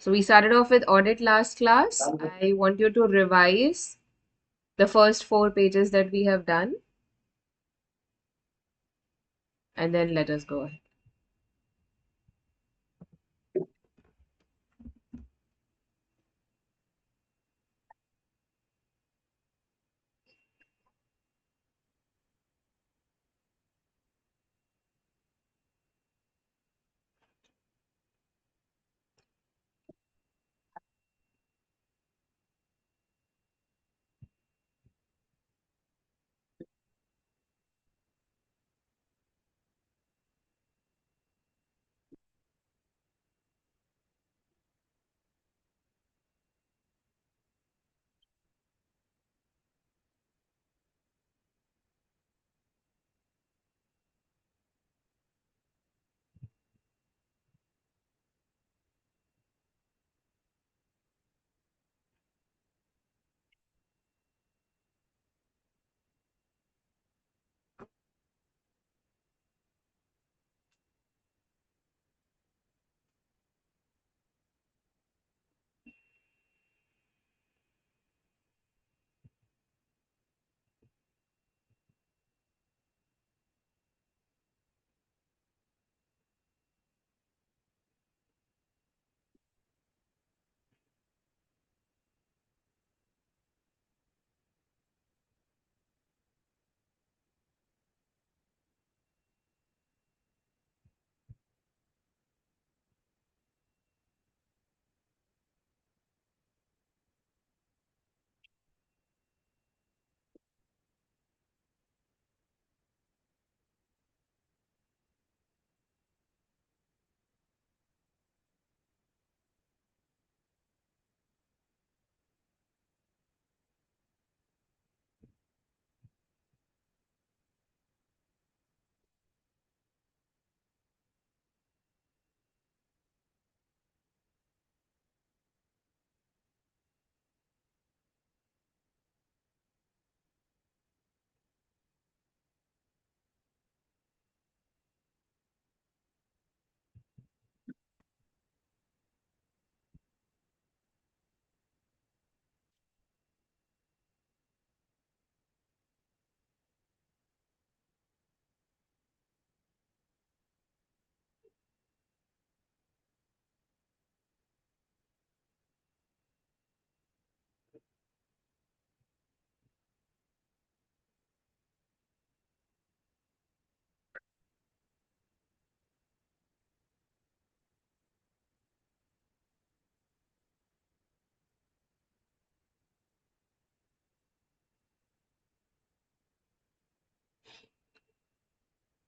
So we started off with audit last class. I want you to revise the first 4 pages that we have done, and then let us go ahead.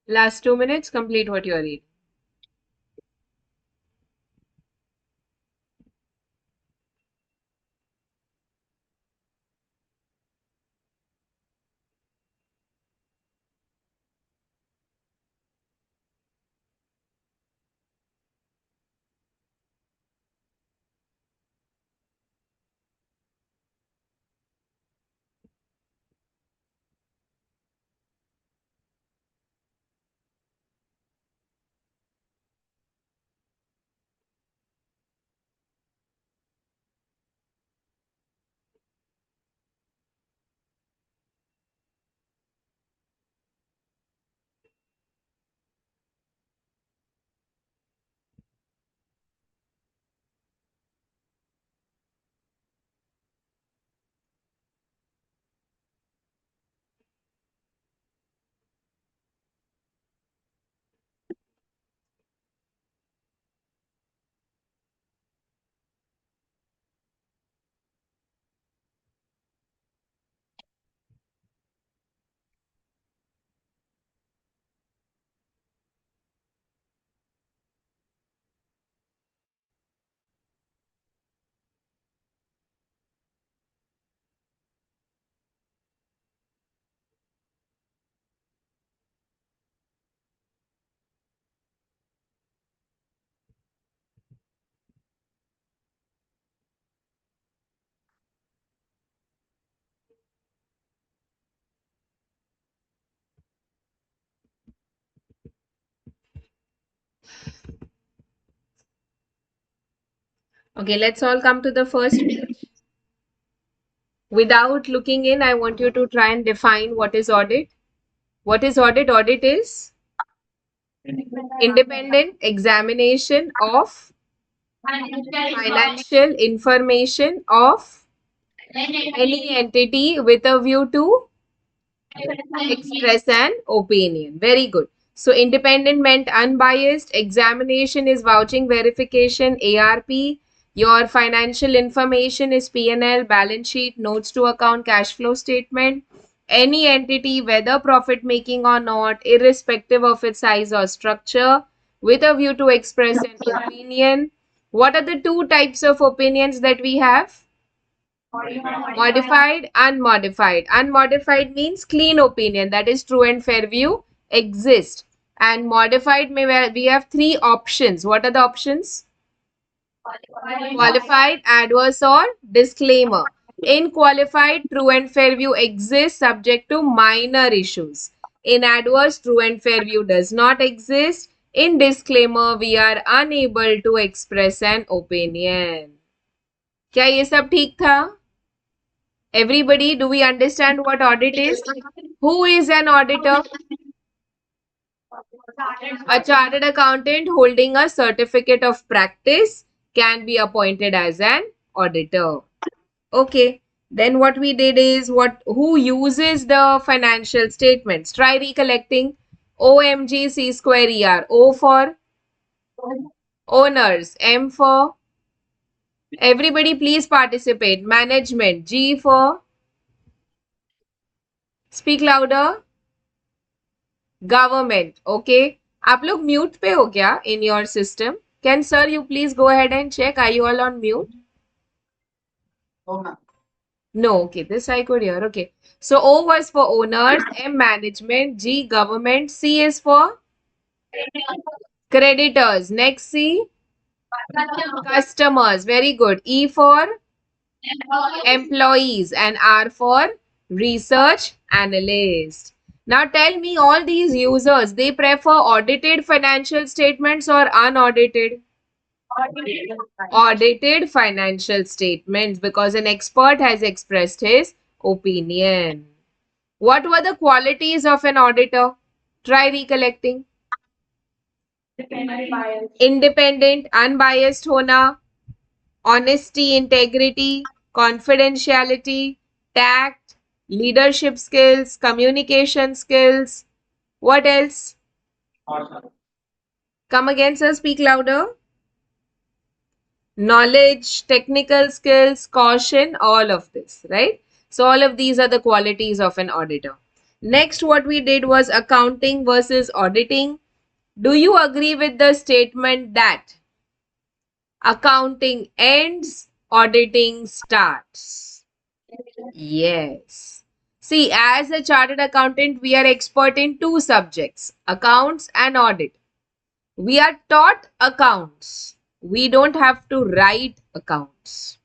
Last 2 minutes, complete what you are reading. Okay, let's all come to the first page. Without looking in, I want you to try and define what is audit. What is audit? Audit is independent examination of financial information of any entity with a view to express an opinion. Very good. So independent meant unbiased. Examination is vouching verification, ARP. Your financial information is P&L, balance sheet, notes to account, cash flow statement. Any entity, whether profit making or not, irrespective of its size or structure, with a view to express an opinion. What are the two types of opinions that we have? Modified, unmodified. Unmodified means clean opinion, that is true and fair view exist. And modified we have three options. What are the options? Qualified, adverse, or disclaimer. In qualified, true and fair view exists subject to minor issues. In adverse, true and fair view does not exist. In disclaimer, we are unable to express an opinion. क्या ये सब ठीक था? Everybody, do we understand what audit is? Who is an auditor? A chartered accountant holding a certificate of practice can be appointed as an auditor. Okay. Then what we did is who uses the financial statements? Try recollecting. OMG C square ER. O for owners. M for everybody please participate. Management. G for speak louder. Government. Okay. आप लोग mute पे हो क्या in your system? Can sir you please go ahead and check? Are you all on mute? No. Okay. This I could hear. Okay. So O was for owners, M management, G government, C is for creditors. Next C customers. Very good. E for employees and R for research analyst. Now tell me all these users, they prefer audited financial statements or unaudited? Audited financial statements because an expert has expressed his opinion. What were the qualities of an auditor? Try recollecting. Independent, unbiased होना, honesty, integrity, confidentiality, tact, leadership skills, communication skills. What else? Come again, sir. Speak louder. Knowledge, technical skills, caution, all of this, right? So all of these are the qualities of an auditor. Next, what we did was accounting versus auditing. Do you agree with the statement that accounting ends, auditing starts? Yes. See, as a chartered accountant, we are expert in two subjects, accounts and audit. We are taught accounts. We don't have to write accounts.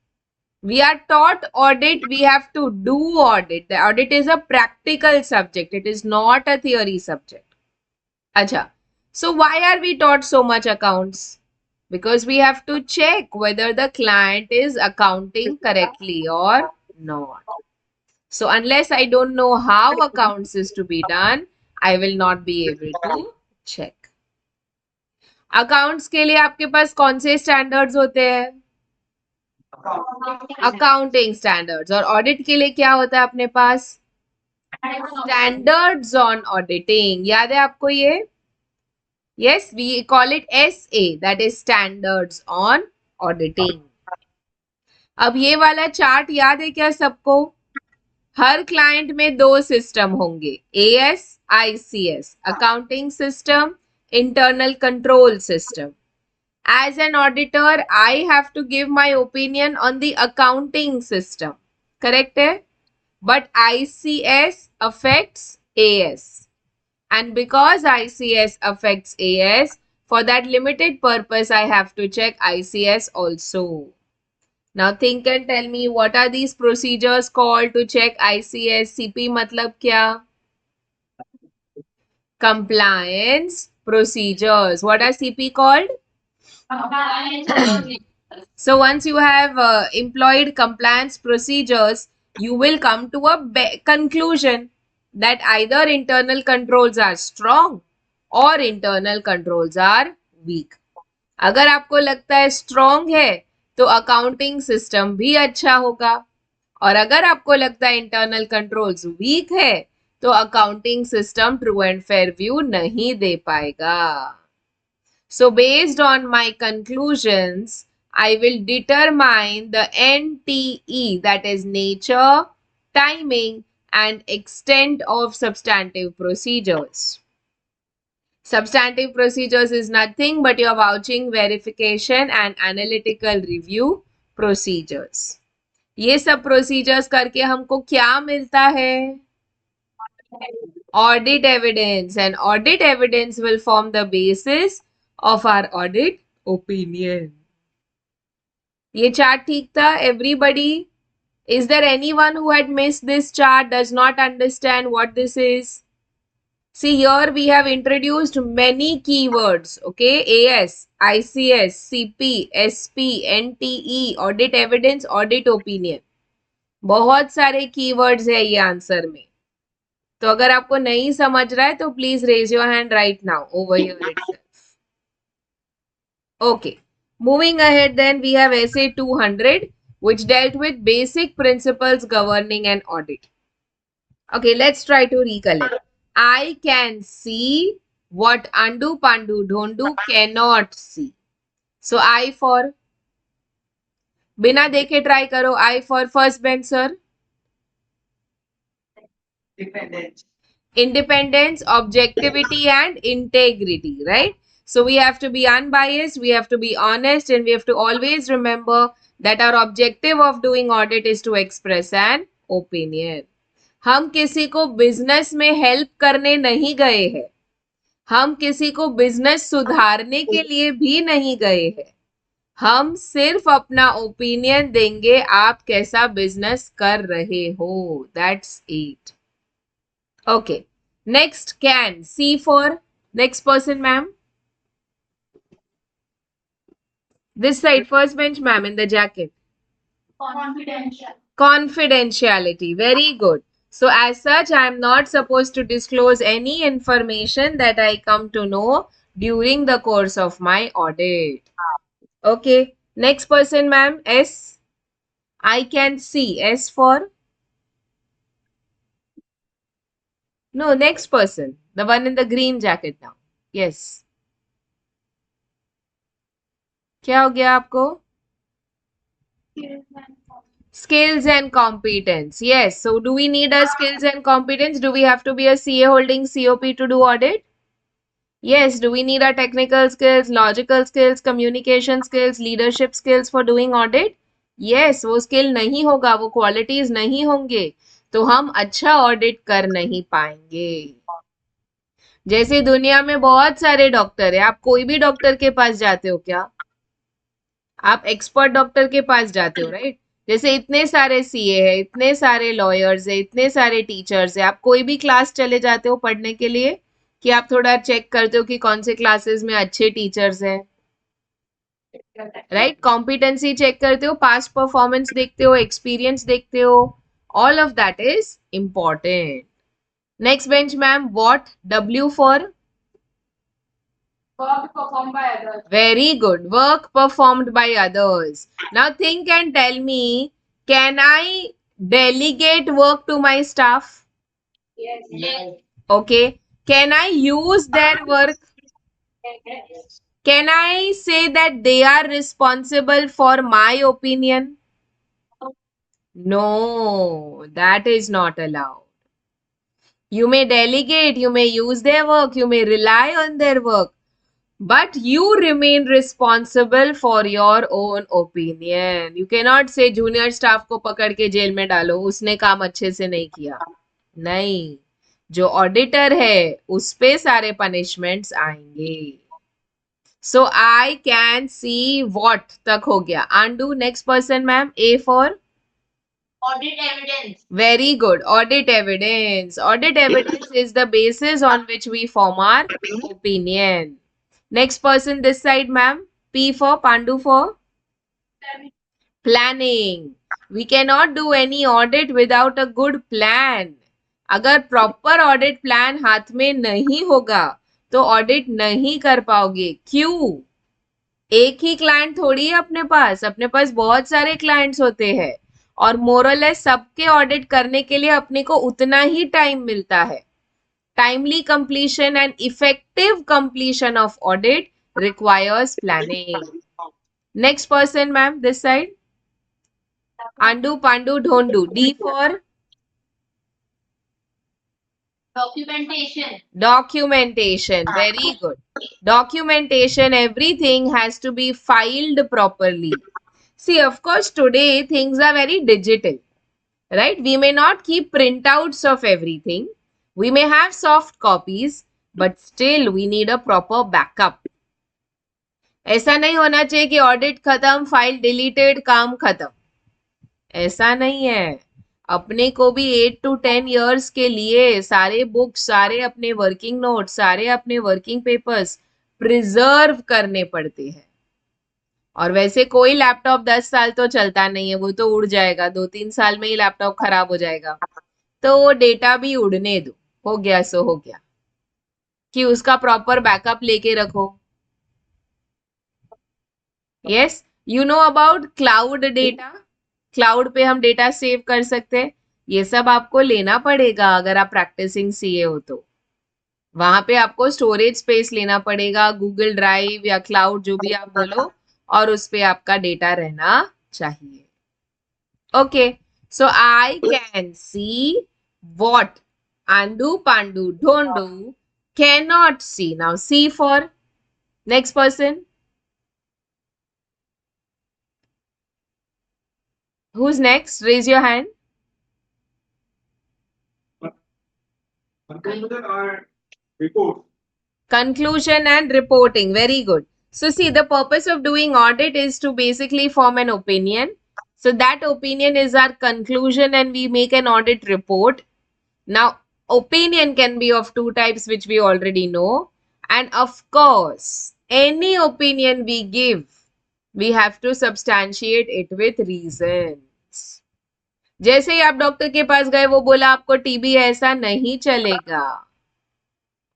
We are taught audit. We have to do audit. The audit is a practical subject. It is not a theory subject. Acha. So why are we taught so much accounts? Because we have to check whether the client is accounting correctly or not. So unless I don't know how accounts is to be done, I will not be able to check. Accounts के लिए आपके पास कौन से standards होते हैं? Accounting standards. और audit के लिए क्या होता है अपने पास? Standards on auditing. याद है आपको ये? Yes, we call it SA, that is standards on auditing. अब ये वाला चार्ट याद है क्या सबको? हर क्लाइंट में दो सिस्टम होंगे, AS, ICS, accounting system, internal control system. As an auditor, I have to give my opinion on the accounting system. Correct? But ICS affects AS. And because ICS affects AS, for that limited purpose, I have to check ICS also. Now think and tell me, what are these procedures called to check ICS? CP matlab kya? Compliance procedures. What are CP called? So once you have employed compliance procedures, you will come to a conclusion that either internal controls are strong or internal controls are weak. अगर आपको लगता है strong है तो accounting system भी अच्छा होगा, और अगर आपको लगता है इंटरनल कंट्रोल्स वीक है तो accounting system true and fair view नहीं दे पाएगा. So based on my conclusions, I will determine the NTE, that is nature, timing and extent of substantive procedures. Substantive procedures is nothing but your vouching, verification and analytical review procedures. ये सब procedures करके हमको क्या मिलता है? Audit evidence, and audit evidence will form the basis of our audit opinion. ये chart ठीक था? Everybody? Is there anyone who had missed this chart, does not understand what this is? See, here we have introduced many keywords, okay? AS, ICS, CP, SP, NTE, audit evidence, audit opinion. बहुत सारे keywords है ये answer में. तो अगर आपको नहीं समझ रहा है तो please raise your hand right now over here itself. Okay, moving ahead then we have essay 200 which dealt with basic principles governing an audit. Okay, let's try to recollect. I can see what Andu, Pandu, Dhondu cannot see. So I for, बिना देखे try करो. I for first bench sir. Independence, objectivity and integrity, right? So we have to be unbiased, we have to be honest, and we have to always remember that our objective of doing audit is to express an opinion. हम किसी को business में help करने नहीं गए हैं, हम किसी को बिजनेस सुधारने के लिए भी नहीं गए हैं, हम सिर्फ अपना ओपिनियन देंगे आप कैसा बिजनेस कर रहे हो. That's it. Okay. Next, can. C for next person, ma'am. This side, first bench, ma'am, in the jacket. Confidential. Confidentiality. Very good. So as such, I am not supposed to disclose any information that I come to know during the course of my audit. Okay. Next person, ma'am. S. I can see. S for? No, next person. The one in the green jacket now. Yes. क्या हो गया आपको? Skills and competence. Yes. So do we need a skills and competence? Do we have to be a CA holding COP to do audit? Yes. Do we need a technical skills, logical skills, communication skills, leadership skills for doing audit? Yes. वो skill नहीं होगा, वो qualities नहीं होंगे तो हम अच्छा audit कर नहीं पाएंगे. जैसे दुनिया में बहुत सारे डॉक्टर है, आप कोई भी डॉक्टर के पास जाते हो क्या? आप एक्सपर्ट डॉक्टर के पास जाते हो, राइट? जैसे इतने सारे सीए है, इतने सारे लॉयर्स है, इतने सारे टीचर्स है, आप कोई भी क्लास चले जाते हो पढ़ने के लिए कि आप थोड़ा चेक करते हो कि कौन से क्लासेस में अच्छे टीचर्स हैं, राइट? कॉम्पिटेंसी चेक करते हो, पास्ट परफॉर्मेंस देखते हो, एक्सपीरियंस देखते हो. All of that is important. Next bench ma'am, what? W for? Work performed by others. Very good. Work performed by others. Now think and tell me, can I delegate work to my staff? Yes. Yes. Okay. Can I use their work? Yes. Can I say that they are responsible for my opinion? No, that is not allowed. You may delegate, you may use their work, you may rely on their work, but you remain responsible for your own opinion. You cannot say junior staff को पकड़ के jail में डालो, उसने काम अच्छे से नहीं किया. नहीं, जो ऑडिटर है उस पे सारे पनिशमेंट्स आएंगे. So I can see what तक हो गया. Undo. Next person, ma'am. A for? Audit evidence. Very good. Audit evidence. Audit evidence is the basis on which we form our opinion. Next person this side, ma'am. P for? Pandu for? Planning. We cannot do any audit without a good plan. अगर proper audit plan हाथ में नहीं होगा तो audit नहीं कर पाओगे. क्यों? एक ही क्लाइंट थोड़ी है अपने पास बहुत सारे क्लाइंट्स होते हैं और मोरलेस सबके ऑडिट करने के लिए अपने को उतना ही टाइम मिलता है. Timely completion and effective completion of audit requires planning. Next person, ma'am, this side. Andu, Pandu, Dhondu. D for Documentation. documentation. Very good. Documentation, everything has to be filed properly. See, of course, today things are very digital, right? We may not keep printouts of everything. We may have soft copies, but still we need a proper backup. ऐसा नहीं होना चाहिए कि audit खत्म, file deleted, काम खत्म. ऐसा नहीं है. अपने को भी 8 to 10 years के लिए सारे बुक्स, सारे अपने वर्किंग नोट्स, सारे अपने वर्किंग पेपर्स प्रिजर्व करने पड़ते हैं. और वैसे कोई लैपटॉप 10 साल तो चलता नहीं है, वो तो उड़ जाएगा. 2-3 साल में ही लैपटॉप खराब हो जाएगा. तो वो डेटा भी उड़ने दो. हो गया सो हो गया. कि उसका प्रॉपर बैकअप लेके रखो. Yes, you know about cloud data. Cloud पे हम डेटा सेव कर सकते हैं. ये सब आपको लेना पड़ेगा अगर आप प्रैक्टिसिंग सीए हो तो. वहां पे आपको स्टोरेज स्पेस लेना पड़ेगा, गूगल ड्राइव या क्लाउड जो भी आप बोलो, और उस पे आपका डेटा रहना चाहिए. Okay, so I can see what Andu, Pandu, Dhondu cannot see. Now C for next person. Who's next? Raise your hand. Report. Conclusion and reporting. Very good. So see, the purpose of doing audit is to basically form an opinion. So that opinion is our conclusion and we make an audit report. Now, opinion can be of two types, which we already know. And of course, any opinion we give, we have to substantiate it with reasons. जैसे ही आप doctor के पास गए, वो बोला आपको TB है, ऐसा नहीं चलेगा.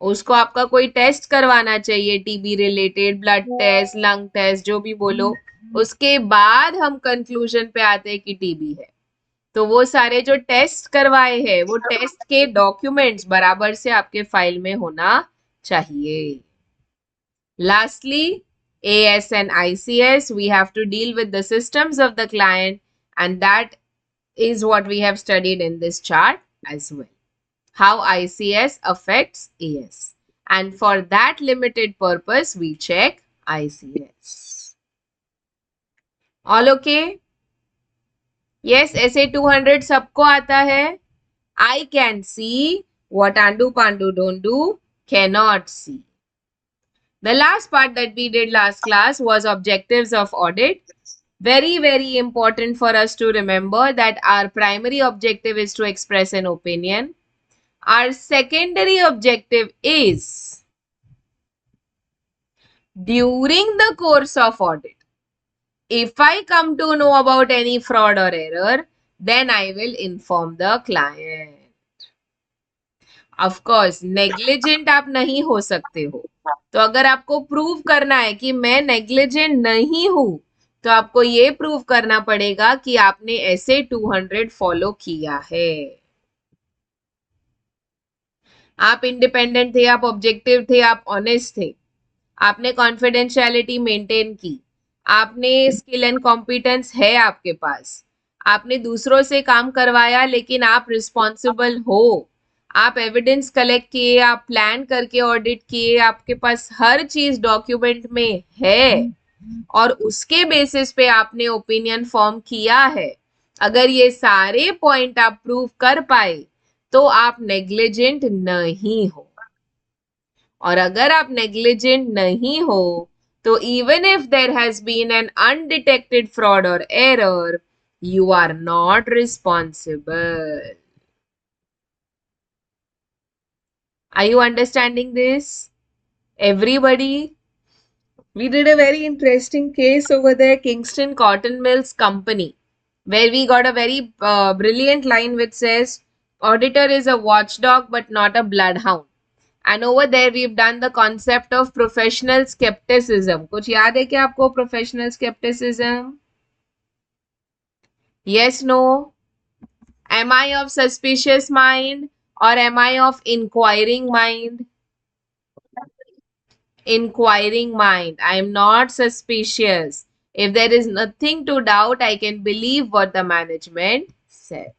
उसको आपका कोई टेस्ट करवाना चाहिए, TB related, blood test, lung test, जो भी बोलो. उसके बाद हम कंक्लूजन पे आते हैं कि टीबी है. तो वो सारे जो टेस्ट करवाए हैं, वो टेस्ट के डॉक्यूमेंट्स बराबर से आपके फाइल में होना चाहिए. Lastly, AS and ICS, we have to deal with the systems of the client, and that is what we have studied in this chart as well. How ICS affects AS. And for that limited purpose, we check ICS. All okay? Yes, SA 200 सबको आता है. I can see what Andu, Pandu, Dhondu cannot see. The last part that we did last class was objectives of audit. Very, very important for us to remember that our primary objective is to express an opinion. Our secondary objective is, during the course of audit, if I come to know about any fraud or error, then I will inform the client. Of course, negligent आप नहीं हो सकते हो. तो अगर आपको prove करना है कि मैं नेग्लिजेंट नहीं हूं, तो आपको ये प्रूव करना पड़ेगा कि आपने ऐसे 200 फॉलो किया है. आप इंडिपेंडेंट थे, आप ऑब्जेक्टिव थे, आप ऑनेस्ट थे, आपने कॉन्फिडेंशियलिटी मेंटेन की, आपने स्किल एंड कॉम्पिटेंस है आपके पास, आपने दूसरों से काम करवाया, लेकिन आप रिस्पॉन्सिबल हो, आप एविडेंस कलेक्ट किए, आप प्लान करके ऑडिट किए, आपके पास हर चीज डॉक्यूमेंट में है, और उसके बेसिस पे आपने ओपिनियन फॉर्म किया है. अगर ये सारे पॉइंट आप प्रूव कर पाए तो आप नेग्लिजेंट नहीं हो. और अगर आप नेग्लिजेंट नहीं हो तो even if there has been an undetected fraud और error, you are not responsible. Are you understanding this? Everybody? We did a very interesting case over there, Kingston Cotton Mills Company, where we got a very brilliant line which says, auditor is a watchdog but not a bloodhound. And over there we've done the concept of professional skepticism. कुछ याद है क्या आपको professional skepticism? Yes, no? Am I of suspicious mind or am I of inquiring mind? Inquiring mind. I am not suspicious. If there is nothing to doubt, I can believe what the management says.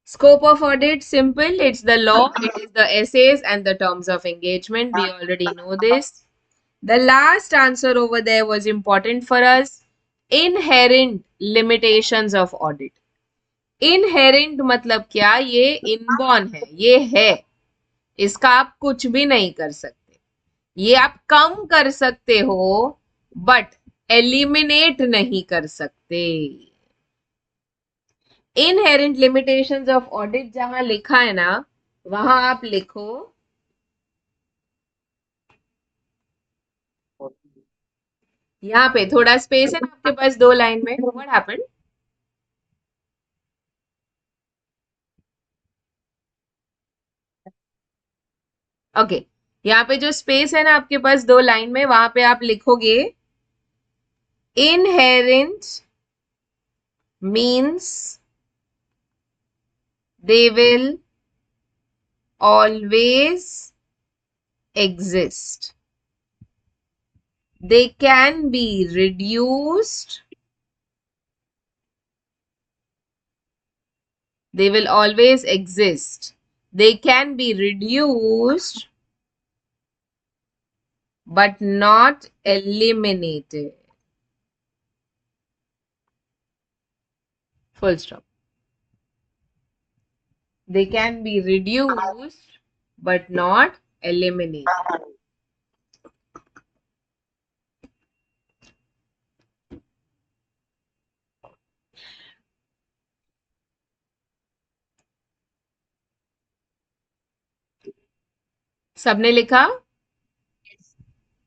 Scope of audit, simple. It's the law, it is the essays and the terms of engagement. We already know this. The last answer over there was important for us. Inherent limitations of audit. Inherent मतलब क्या? ये inborn है, ये है, इसका आप कुछ भी नहीं कर सकते. ये आप कम कर सकते हो बट एलिमिनेट नहीं कर सकते. इनहेरेंट लिमिटेशंस ऑफ ऑडिट जहां लिखा है ना, वहां आप लिखो यहाँ पे थोड़ा स्पेस है ना आपके पास 2 लाइन में. What happened? ओके, यहाँ पे जो स्पेस है ना आपके पास 2 लाइन में, वहां पे आप लिखोगे inherent means they will always exist. They can be reduced. They will always exist. They can be reduced but not eliminated. Full stop. They can be reduced but not eliminated. सबने लिखा?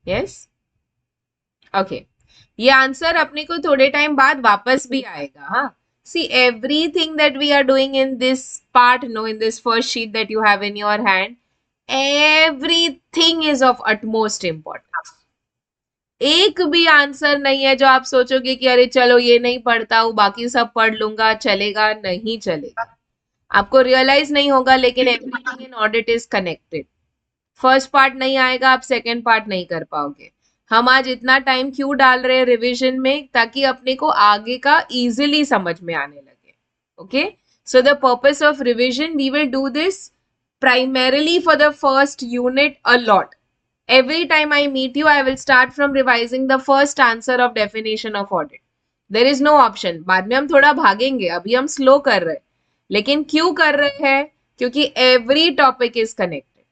Yes? Okay, ये answer अपने को थोड़े time बाद वापस भी आएगा. हाँ, see everything that we are doing in this part, no, in this first sheet that you have in your hand, everything is of utmost importance. एक भी आंसर नहीं है जो आप सोचोगे कि अरे चलो ये नहीं पढ़ता हूँ बाकी सब पढ़ लूंगा, चलेगा. नहीं चलेगा, आपको रियलाइज नहीं होगा. लेकिन everything in audit is connected. First part नहीं आएगा, आप सेकेंड पार्ट नहीं कर पाओगे. हम आज इतना टाइम क्यों डाल रहे हैं रिवीजन में? ताकि अपने को आगे का इजीली समझ में आने लगे. Okay, so the purpose of revision, we will do this primarily for the first unit a lot. Every time I meet you, I will start from revising the first answer of definition of audit. There is no option. बाद में हम थोड़ा भागेंगे, अभी हम slow कर रहे हैं. लेकिन क्यों कर रहे हैं? क्योंकि every topic is connected.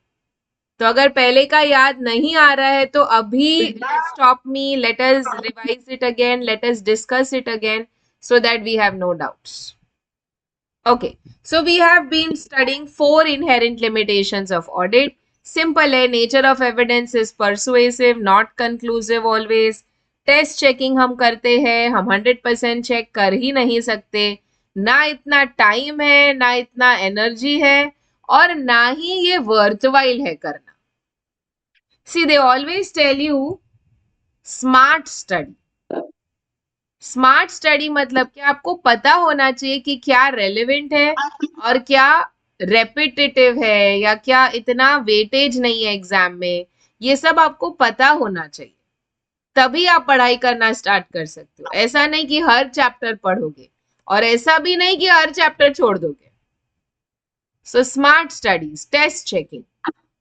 तो अगर पहले का याद नहीं आ रहा है तो अभी let's stop me, let us revise it again, let us discuss it again so that we have no doubts. Okay, so we have been studying 4 inherent limitations of audit. Simple है, nature of evidence is persuasive, not conclusive always. Test checking हम करते हैं, हम 100% check कर ही नहीं सकते. ना इतना टाइम है, ना इतना एनर्जी है, और ना ही ये वर्थवाइल है करना. See, they always tell you smart study. Smart study मतलब क्या? आपको पता होना चाहिए कि क्या रेलेवेंट है और क्या रेपिटेटिव है या क्या इतना वेटेज नहीं है एग्जाम में. ये सब आपको पता होना चाहिए, तभी आप पढ़ाई करना स्टार्ट कर सकते हो. ऐसा नहीं कि हर चैप्टर पढ़ोगे और ऐसा भी नहीं कि हर चैप्टर छोड़ दोगे. So smart studies, test checking,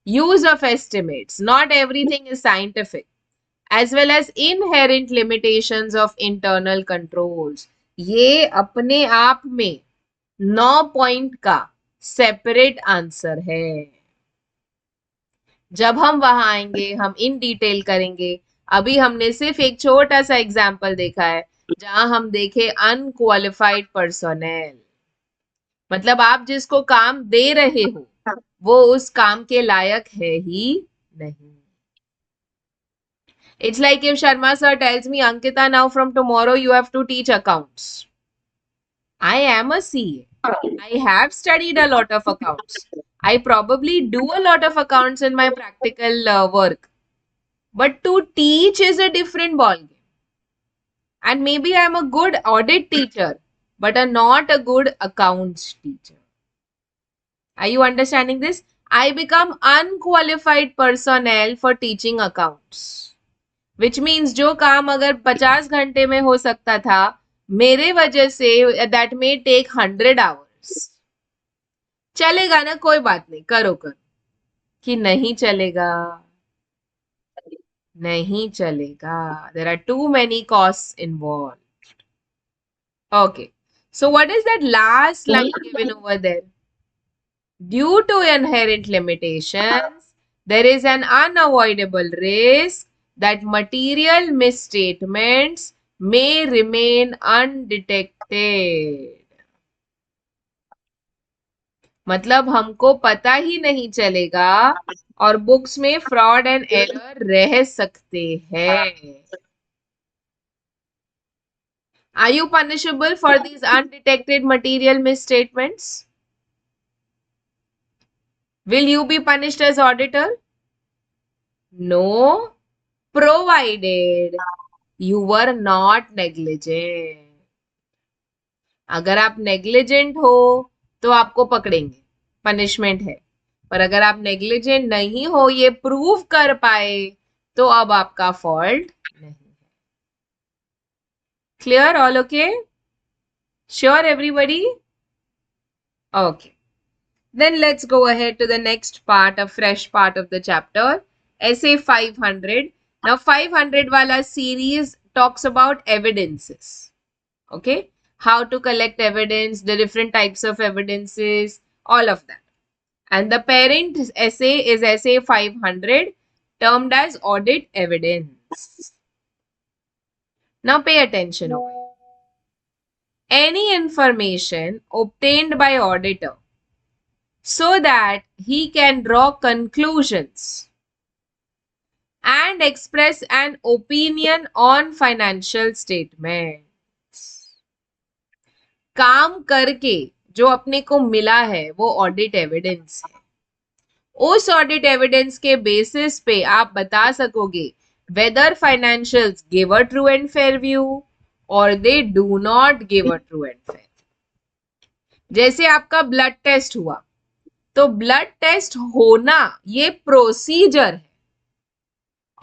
use of estimates, not everything is scientific, as well as inherent limitations of internal controls. ये अपने आप में 9 पॉइंट का सेपरेट आंसर है. जब हम वहां आएंगे हम इन डिटेल करेंगे. अभी हमने सिर्फ एक छोटा सा एग्जाम्पल देखा है जहां हम देखे अनक्वालिफाइड पर्सोनेल. मतलब आप जिसको काम दे रहे हो वो उस काम के लायक है ही नहीं. It's like if Sharma sir tells me, Ankita, now from tomorrow you have to teach accounts. I am a CA. I have studied a lot of accounts. I probably do a lot of accounts in my practical work. But to teach is a different ballgame. And maybe I'm a good audit teacher, but not a good accounts teacher. Are you understanding this? I become unqualified personnel for teaching accounts. Which means जो काम अगर 50 घंटे में हो सकता था मेरे वजह से that may take 100 hours. चलेगा ना, कोई बात नहीं, करो करो. कि नहीं चलेगा, नहीं चलेगा. There are too many costs involved. Okay. So what is that last line given over there? Due to inherent limitations, there is an unavoidable risk that material misstatements may remain undetected. मतलब हमको पता ही नहीं चलेगा और books में fraud and error रह सकते हैं. Are you punishable for these undetected material misstatements? Will you be punished as auditor? No, provided you were not negligent. अगर आप negligent हो तो आपको पकड़ेंगे, punishment है. पर अगर आप negligent नहीं हो, ये prove कर पाए, तो अब आपका fault नहीं है. Clear? All okay? Sure, everybody? Okay. Then let's go ahead to the next part, a fresh part of the chapter, Essay 500. Now 500 wala series talks about evidences. Okay? How to collect evidence, the different types of evidences, all of that. And the parent essay is Essay 500, termed as Audit Evidence. Now pay attention over here. Any information obtained by auditor so that he can draw conclusions and express an opinion on financial statements. काम करके जो अपने को मिला है वो audit evidence है. उस ऑडिट एविडेंस के बेसिस पे आप बता सकोगे whether financials give a true and fair view or they do not give a true and fair. जैसे आपका ब्लड टेस्ट हुआ, तो ब्लड टेस्ट होना ये प्रोसीजर है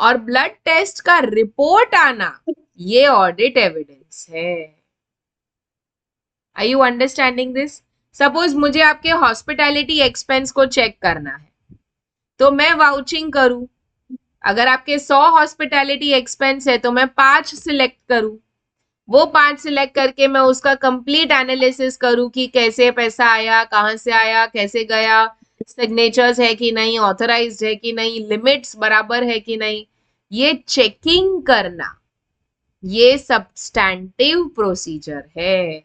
और ब्लड टेस्ट का रिपोर्ट आना ये ऑडिट एविडेंस है. Are you understanding this? Suppose मुझे आपके हॉस्पिटैलिटी एक्सपेंस को चेक करना है, तो मैं वाउचिंग करूं. अगर आपके 100 हॉस्पिटैलिटी एक्सपेंस है तो मैं 5 सिलेक्ट करूं. वो 5 सिलेक्ट करके मैं उसका कंप्लीट एनालिसिस करूं कि कैसे पैसा आया, कहां से आया, कैसे गया, सिग्नेचर्स है कि नहीं, ऑथराइज्ड है कि नहीं, लिमिट्स बराबर है कि नहीं. ये चेकिंग करना ये सब्सटैंटिव प्रोसीजर है.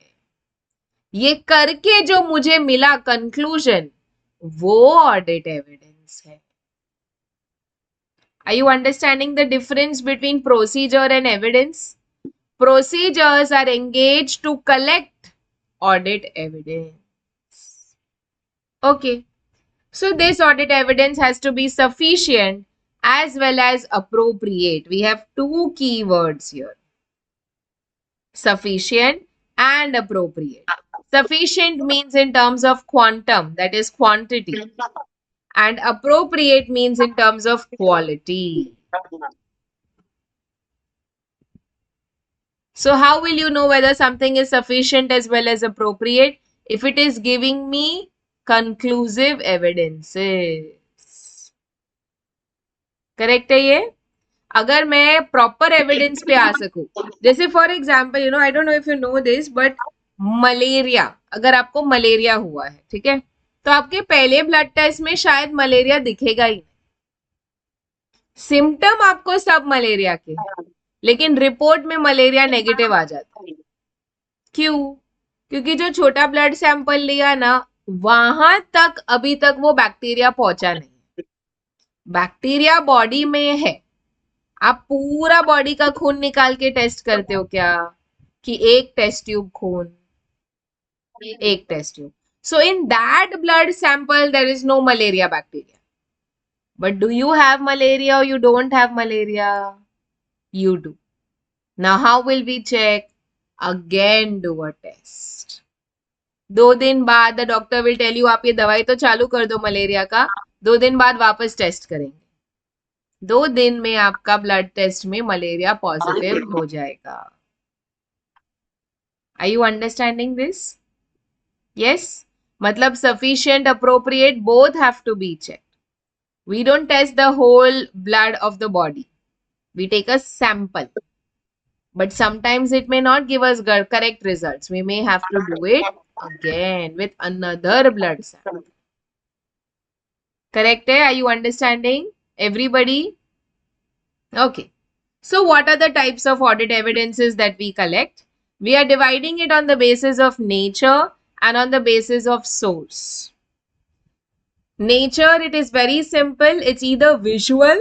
ये करके जो मुझे मिला कंक्लूजन वो ऑडिट एविडेंस है. Are you understanding the difference between procedure and evidence? Procedures are engaged to collect audit evidence. Okay. So this audit evidence has to be sufficient as well as appropriate. We have two keywords here. Sufficient and appropriate. Sufficient means in terms of quantum, that is quantity. And appropriate means in terms of quality. So how will you know whether something is sufficient as well as appropriate? If it is giving me conclusive evidences. Correct है ये? अगर मैं proper evidence पे आ सकूं, जैसे for example, I don't know if you know this, but malaria, अगर आपको malaria हुआ है, ठीक है, तो आपके पहले ब्लड टेस्ट में शायद मलेरिया दिखेगा ही. सिम्टम आपको सब मलेरिया के हैं, लेकिन रिपोर्ट में मलेरिया नेगेटिव आ जाता है. क्यों? क्योंकि जो छोटा ब्लड सैंपल लिया ना, वहां तक अभी तक वो बैक्टीरिया पहुंचा नहीं. बैक्टीरिया बॉडी में है, आप पूरा बॉडी का खून निकाल के टेस्ट करते हो क्या, कि एक टेस्ट ट्यूब खून, एक test tube? So in that blood sample there is no malaria bacteria. But do you have malaria or you don't have malaria? You do. Now how will we check? Again do a test. 2 दिन बाद the doctor will tell you आप ये दवाई तो चालू कर दो malaria का, 2 दिन बाद वापस टेस्ट करेंगे, 2 दिन में आपका ब्लड टेस्ट में मलेरिया पॉजिटिव हो जाएगा. Are you understanding this? Yes? मतलब sufficient, appropriate, both have to be checked. We don't test the whole blood of the body. We take a sample. But sometimes it may not give us correct results. We may have to do it again with another blood sample. Correct? Are you understanding? Everybody? Okay. So what are the types of audit evidences that we collect? We are dividing it on the basis of nature and on the basis of source. Nature, it is very simple. It's either visual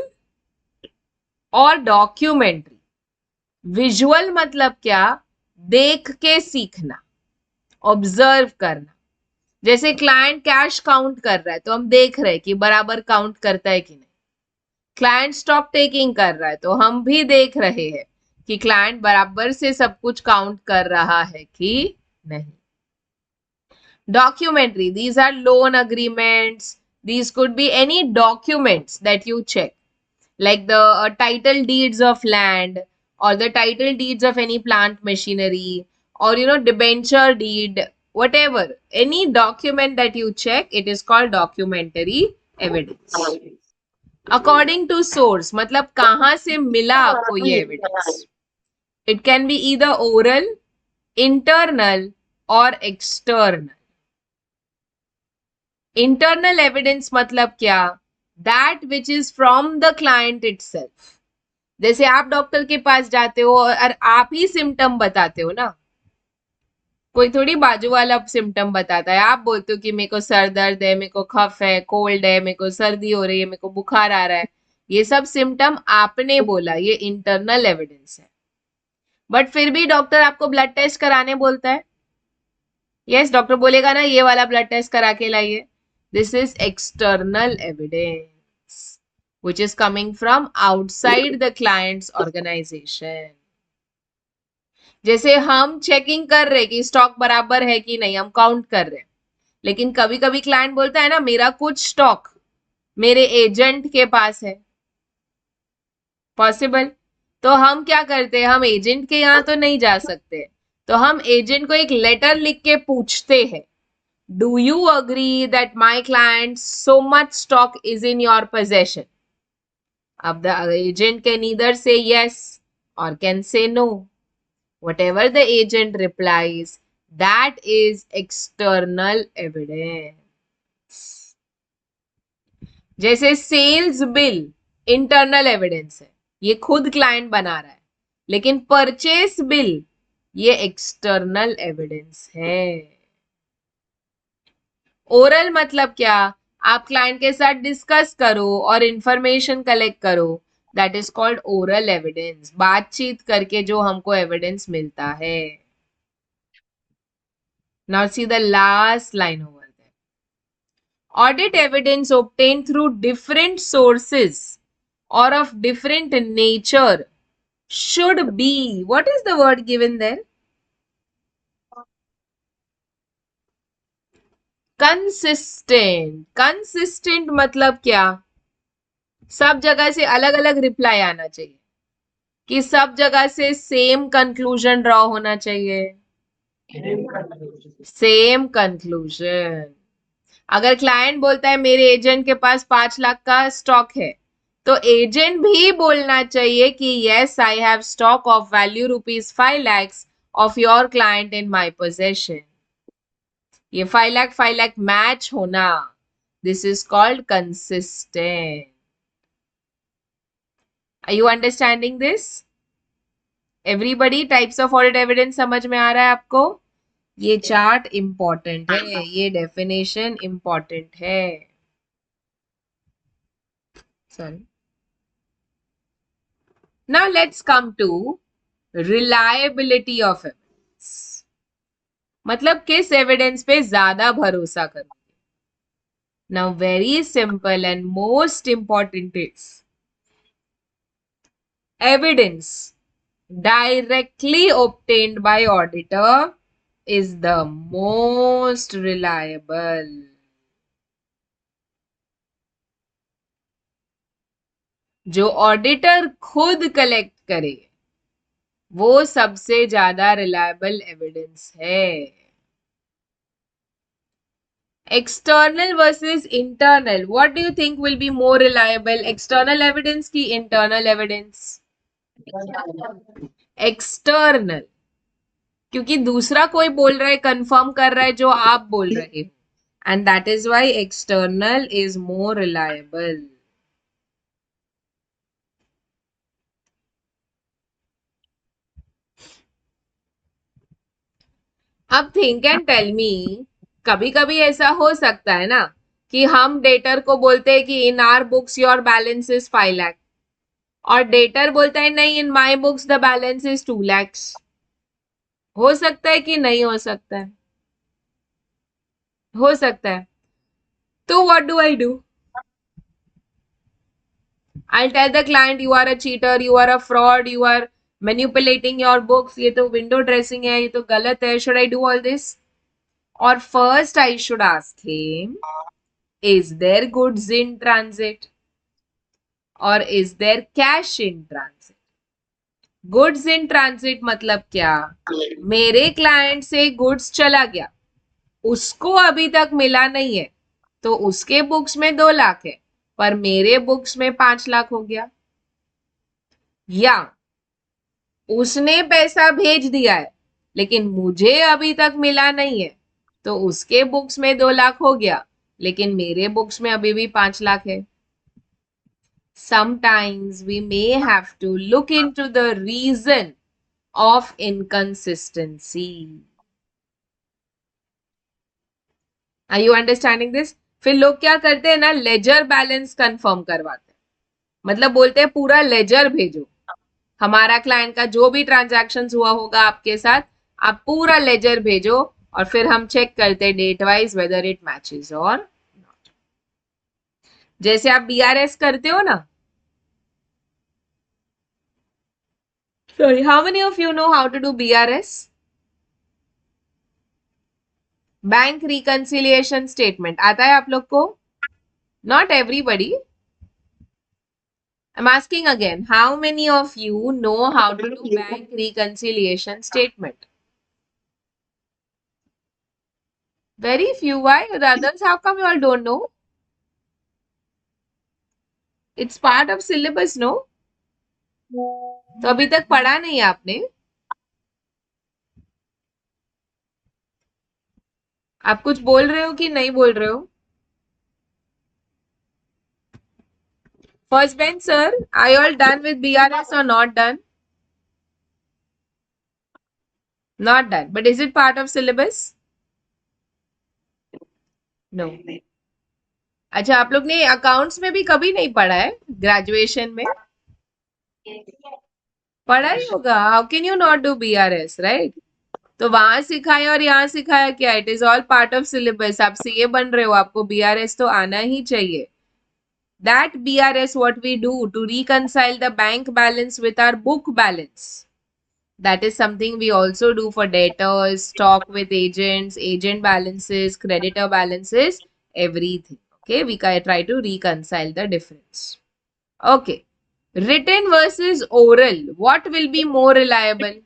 और documentary. Visual मतलब क्या? देख के सीखना, observe करना. जैसे client cash count कर रहा है तो हम देख रहे हैं कि बराबर काउंट करता है कि नहीं. क्लाइंट स्टॉक टेकिंग कर रहा है तो हम भी देख रहे हैं कि क्लाइंट बराबर से सब कुछ काउंट कर रहा है कि नहीं. Documentary, these are loan agreements, these could be any documents that you check, like the title deeds of land or the title deeds of any plant machinery, or debenture deed, whatever, any document that you check, it is called documentary evidence. According to source, मतलब कहाँ से मिला आपको ये evidence? It can be either oral, internal or external. Internal evidence मतलब क्या? That which is from the client itself. जैसे आप डॉक्टर के पास जाते हो और आप ही सिम्टम बताते हो ना, कोई थोड़ी बाजू वाला सिम्टम बताता है. आप बोलते हो कि मेरे को सर दर्द है, मेरे को कफ है, कोल्ड है, मेरे को सर्दी हो रही है, मेरे को बुखार आ रहा है. ये सब सिम्टम आपने बोला, ये इंटरनल एविडेंस है. बट फिर भी डॉक्टर आपको ब्लड टेस्ट कराने बोलता है. यस, डॉक्टर बोलेगा ना ये वाला ब्लड टेस्ट करा के लाइए. This is external evidence which is coming from outside the client's organization. जैसे हम चेकिंग कर रहे कि स्टॉक बराबर है कि नहीं, हम काउंट कर रहे, लेकिन कभी कभी क्लाइंट बोलता है ना मेरा कुछ स्टॉक मेरे एजेंट के पास है, पॉसिबल. तो हम क्या करते हैं, हम एजेंट के यहाँ तो नहीं जा सकते, तो हम एजेंट को एक लेटर लिख के पूछते हैं, do you agree that my client so much stock is in your possession? Ab the agent can either say yes or can say no. Whatever the agent replies, that is external evidence. जैसे sales bill internal evidence है, ये खुद client बना रहा है, लेकिन purchase bill ये external evidence है. ओरल मतलब क्या? आप क्लाइंट के साथ डिस्कस करो और इंफॉर्मेशन कलेक्ट करो, that is called oral evidence. बातचीत करके जो हमको एविडेंस मिलता है. Now see the last line over there. Audit evidence obtained through different sources or of different nature should be, what is the word given there? Consistent. Consistent मतलब क्या? सब जगह से अलग अलग रिप्लाई आना चाहिए, कि सब जगह से सेम कंक्लूजन ड्रॉ होना चाहिए. Same conclusion. अगर क्लाइंट बोलता है मेरे एजेंट के पास 5 लाख का स्टॉक है, तो एजेंट भी बोलना चाहिए कि yes I have stock of value ₹5 lakhs of your client in my possession. ये 5 लाख मैच होना, this is called consistent. Are you understanding this? Everybody, types of audit evidence समझ में आ रहा है आपको? ये चार्ट इंपॉर्टेंट है, ये डेफिनेशन इंपॉर्टेंट है. Sorry. Now let's come to reliability of evidence. मतलब किस एविडेंस पे ज्यादा भरोसा करोगे? Now very simple and most important is evidence directly obtained by auditor is the most reliable. जो ऑडिटर खुद कलेक्ट करे वो सबसे ज्यादा रिलायबल एविडेंस है. External versus internal. What do you think will be more reliable? External evidence की internal evidence? External. क्योंकि दूसरा कोई बोल रहा है, कंफर्म कर रहा है जो आप बोल रहे हो. And that is why external is more reliable. अब थिंक एंड टेल मी, कभी कभी ऐसा हो सकता है ना कि हम डेटर को बोलते हैं कि in our books your balance is 5 lakh और डेटर बोलता है नहीं in my books the balance is 2 lakhs. हो सकता है कि नहीं हो सकता है? हो सकता है. तो what do I do? I'll tell the client you are a cheater, you are a fraud, you are manipulating your books. ये तो window dressing है, ये तो गलत है. Should I do all this? Or first I should ask him, is there goods in transit? Or is there cash in transit? Goods in transit मतलब क्या? मेरे client से goods चला गया, उसको अभी तक मिला नहीं है, तो उसके बुक्स में 2 लाख है पर मेरे बुक्स में 5 लाख हो गया. या उसने पैसा भेज दिया है लेकिन मुझे अभी तक मिला नहीं है, तो उसके बुक्स में 2 लाख हो गया लेकिन मेरे बुक्स में अभी भी 5 लाख है. Sometimes we may have to look into the reason of inconsistency. Are you understanding this? फिर लोग क्या करते हैं ना, लेजर बैलेंस कंफर्म करवाते हैं. मतलब बोलते हैं पूरा लेजर भेजो, हमारा क्लाइंट का जो भी ट्रांजैक्शन हुआ होगा आपके साथ, आप पूरा लेजर भेजो और फिर हम चेक करते हैं date wise whether it matches और नॉट. जैसे आप बीआरएस करते हो ना. Sorry, how many of you know how to do BRS? Bank reconciliation statement आता है आप लोग को? Not everybody. I'm asking again, how many of you know how to do bank reconciliation statement? Very few. Why? The others, how come you all don't know? It's part of syllabus, no? तो अभी तक पढ़ा नहीं आपने? आप कुछ बोल रहे हो कि नहीं बोल रहे हो? First bench, sir, are you all done with BRS or not done? Not done. But is it part of syllabus? No. अच्छा, आप लोग ने अकाउंट्स में भी कभी नहीं पढ़ा है? ग्रेजुएशन में पढ़ा ही होगा. How can you not do BRS, right? तो वहां सिखाया और यहाँ सिखाया क्या? It is all part of syllabus. आप सीए बन रहे हो, आपको बीआरएस तो आना ही चाहिए. That BRS what we do to reconcile the bank balance with our book balance. That is something we also do for debtors, stock with agents, agent balances, creditor balances, everything. Okay, we try to reconcile the difference. Okay, written versus oral. What will be more reliable?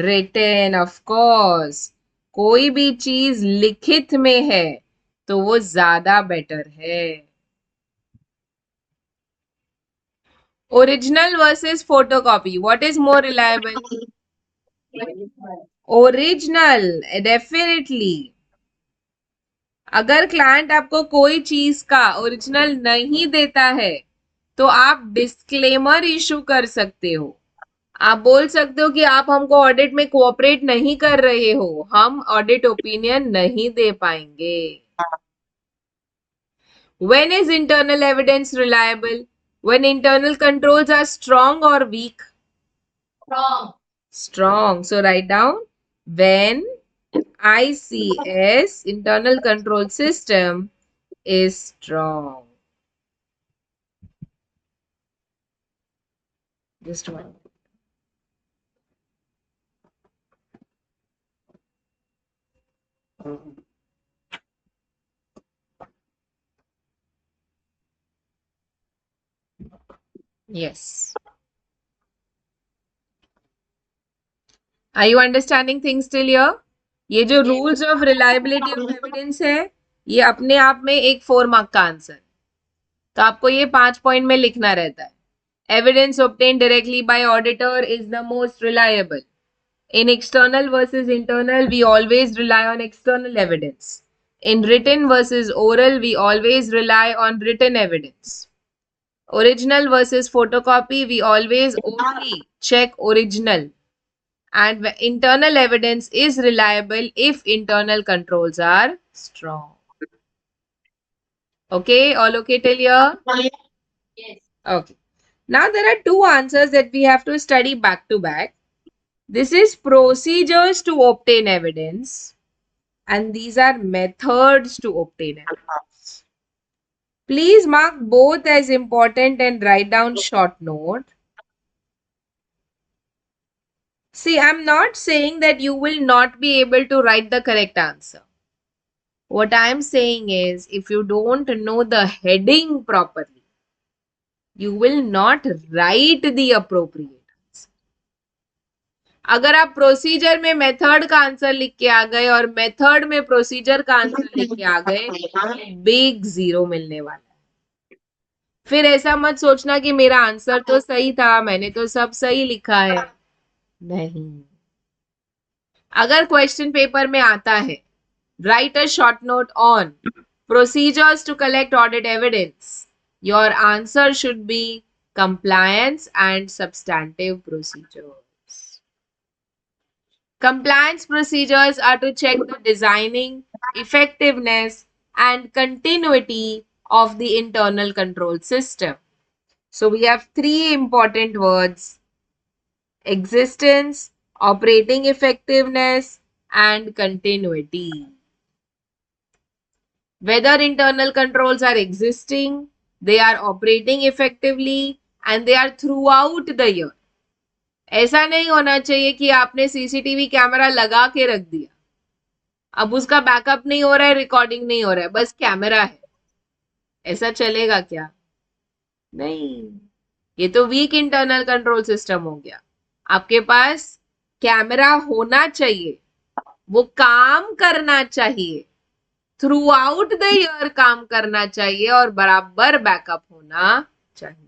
Written, of course. कोई भी चीज लिखित में है तो वो ज्यादा better है. Original versus photocopy, what is more reliable? Original, definitely. अगर क्लाइंट आपको कोई चीज का ओरिजिनल नहीं देता है तो आप डिस्क्लेमर इशू कर सकते हो. आप बोल सकते हो कि आप हमको ऑडिट में कोऑपरेट नहीं कर रहे हो, हम ऑडिट ओपिनियन नहीं दे पाएंगे. When is internal evidence reliable? When internal controls are strong or weak? Strong. Strong. So write down when ICS, internal control system, is strong. Just one. Yes. Are you understanding things till here? ये जो rules of reliability of evidence है, ये अपने आप में एक 4 mark का answer, तो आपको ये 5 पॉइंट में लिखना रहता है. Evidence obtained directly by auditor is the most reliable. In external versus internal, we always rely on external evidence. In written versus oral, we always rely on written evidence. Original versus photocopy, we always only check original. And internal evidence is reliable if internal controls are strong. Okay, all okay till here? Yes. Okay. Now there are two answers that we have to study back to back. This is procedures to obtain evidence, and these are methods to obtain evidence. Please mark both as important and write down short note. See, I'm not saying that you will not be able to write the correct answer. What I'm saying is, if you don't know the heading properly, you will not write the appropriate answer. अगर आप procedure में method का answer लिख के आ गए और method में procedure का आंसर लिख के आ गए, बिग 0 मिलने वाला है. फिर ऐसा मत सोचना कि मेरा आंसर तो सही था, मैंने तो सब सही लिखा है. नहीं. अगर क्वेश्चन पेपर में आता है, write a short note on procedures to collect audit evidence. Your answer should be compliance and substantive procedures. Compliance procedures are to check the designing, effectiveness, and continuity of the internal control system. So we have three important words: existence, operating effectiveness, and continuity. Whether internal controls are existing, they are operating effectively, and they are throughout the year. ऐसा नहीं होना चाहिए कि आपने CCTV camera लगा के रख दिया, अब उसका बैकअप नहीं हो रहा है, रिकॉर्डिंग नहीं हो रहा है, बस कैमरा है. ऐसा चलेगा क्या? नहीं. ये तो वीक इंटरनल कंट्रोल सिस्टम हो गया. आपके पास कैमरा होना चाहिए, वो काम करना चाहिए, थ्रू आउट द ईयर काम करना चाहिए और बराबर बैकअप होना चाहिए.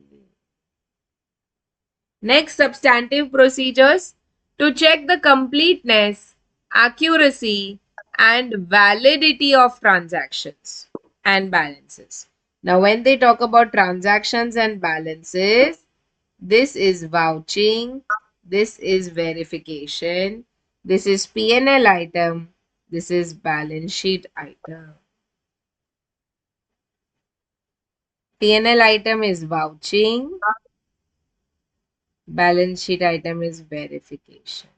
Next, substantive procedures to check the completeness, accuracy, and validity of transactions and balances. Now, when they talk about transactions and balances, this is vouching, this is verification, this is P&L item, this is balance sheet item. P&L item is vouching, balance sheet item is verification.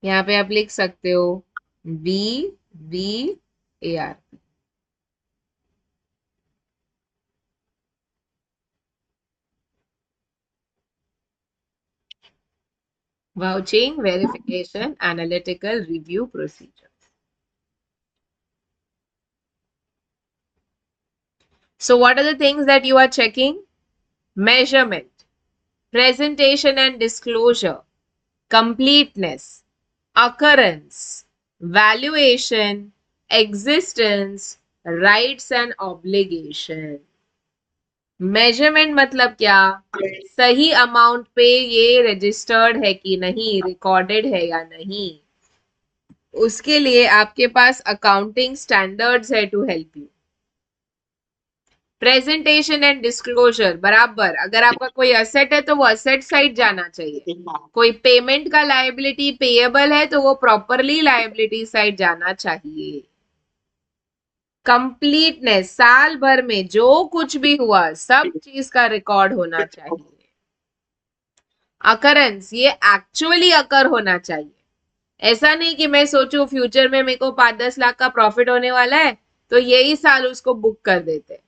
यहाँ पे आप लिख सकते हो VVAR. Vouching, verification, analytical review procedures. So what are the things that you are checking? Measurement, presentation and disclosure, completeness, occurrence, valuation, existence, rights and obligation. Measurement मतलब क्या? सही amount पे ये रजिस्टर्ड है कि नहीं, रिकॉर्डेड है या नहीं. उसके लिए आपके पास अकाउंटिंग स्टैंडर्ड्स है to help you. Presentation and disclosure बराबर, अगर आपका कोई असेट है तो वो असेट साइड जाना चाहिए, कोई पेमेंट का लायबिलिटी पेएबल है तो वो प्रॉपरली लायबिलिटी साइड जाना चाहिए। कंप्लीटनेस, साल भर में जो कुछ भी हुआ सब चीज का रिकॉर्ड होना चाहिए। अकरेंस, ये एक्चुअली अकर होना चाहिए। ऐसा नहीं कि मैं सोचूं फ्यूचर में मेरे को 5-10 लाख का प्रॉफिट होने वाला है तो यही साल उसको बुक कर देते,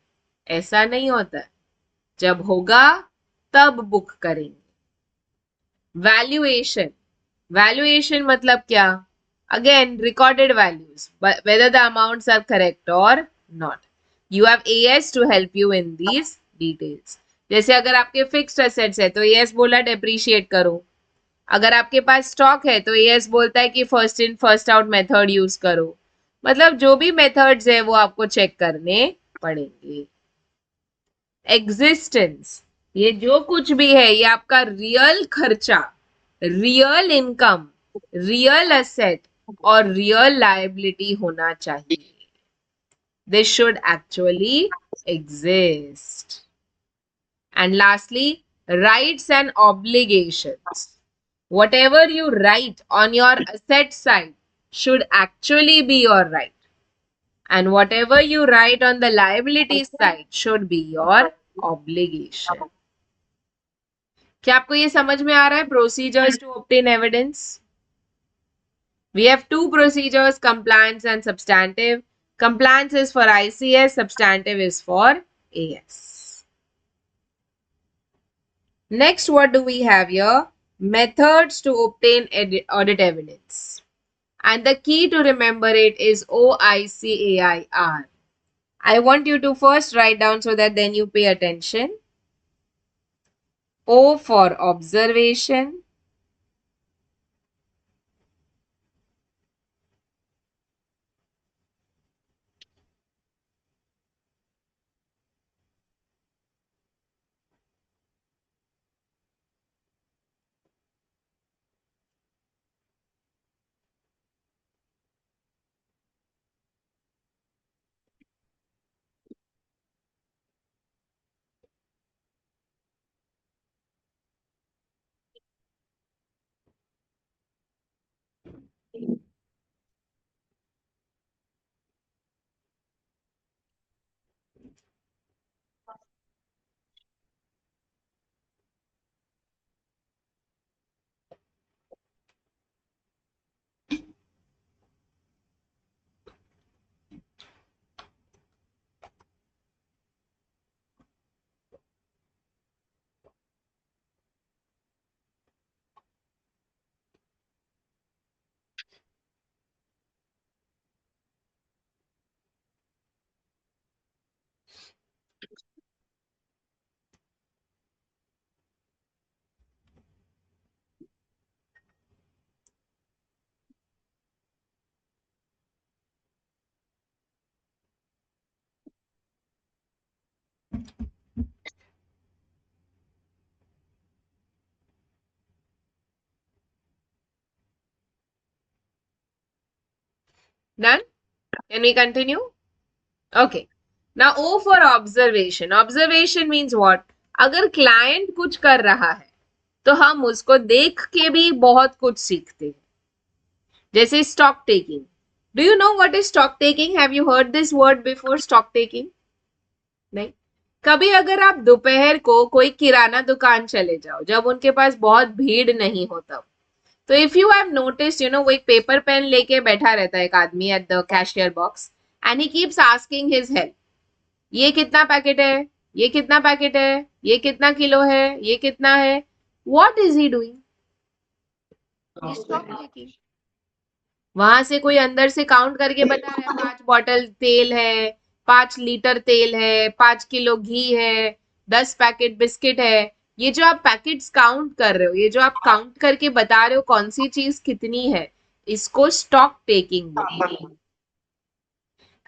ऐसा नहीं होता है। जब होगा तब बुक करेंगे। वैल्यूएशन, वैल्यूएशन मतलब क्या? Again recorded values, whether the amounts are correct or not. You have AS to help you in these details. जैसे अगर आपके फिक्स्ड एसेट्स है तो AS बोला डेप्रीशिएट करो, अगर आपके पास स्टॉक है तो AS बोलता है कि first in first out method use करो। मतलब जो भी मेथड्स है वो आपको चेक करने पड़ेंगे। एग्जिस्टेंस, ये जो कुछ भी है ये आपका रियल खर्चा, रियल इनकम, रियल एसेट और रियल लायबिलिटी होना चाहिए। This should actually exist. And lastly, rights and obligations. Whatever you write on your asset side should actually be your right. And whatever you write on the liability side should be your obligation. क्या आपको ये समझ में आ रहा है? Procedures to obtain evidence. We have two procedures, compliance and substantive. Compliance is for ICS, substantive is for AS. Next, what do we have here? Methods to obtain audit evidence. And the key to remember it is OICAIR. I want you to first write down so that then you pay attention. O for observation. Done? Can we continue? Okay. Now O for observation. Observation means what? अगर client कुछ कर रहा है तो हम उसको देख के भी बहुत कुछ सीखते हैं। जैसे stock taking. Do you know what is stock taking? Have you heard this word before, stock taking? नहीं। कभी अगर आप दोपहर को कोई किराना दुकान चले जाओ जब उनके पास बहुत भीड़ नहीं हो तब, तो if you have notice, you know, वो एक पेपर पेन लेके बैठा रहता है एक आदमी at the cashier box and he keeps asking his help, ये कितना पैकेट है, ये कितना पैकेट है, ये कितना किलो है, ये कितना है। What is he doing? Stock taking. वहां से कोई अंदर से काउंट करके बता रहा है 5 बॉटल तेल है, 5 लीटर तेल है, 5 किलो घी है, 10 पैकेट बिस्किट है। ये जो आप पैकेट्स काउंट कर रहे हो, ये जो आप काउंट करके बता रहे हो कौन सी चीज कितनी है, इसको स्टॉक टेकिंग बोलते हैं।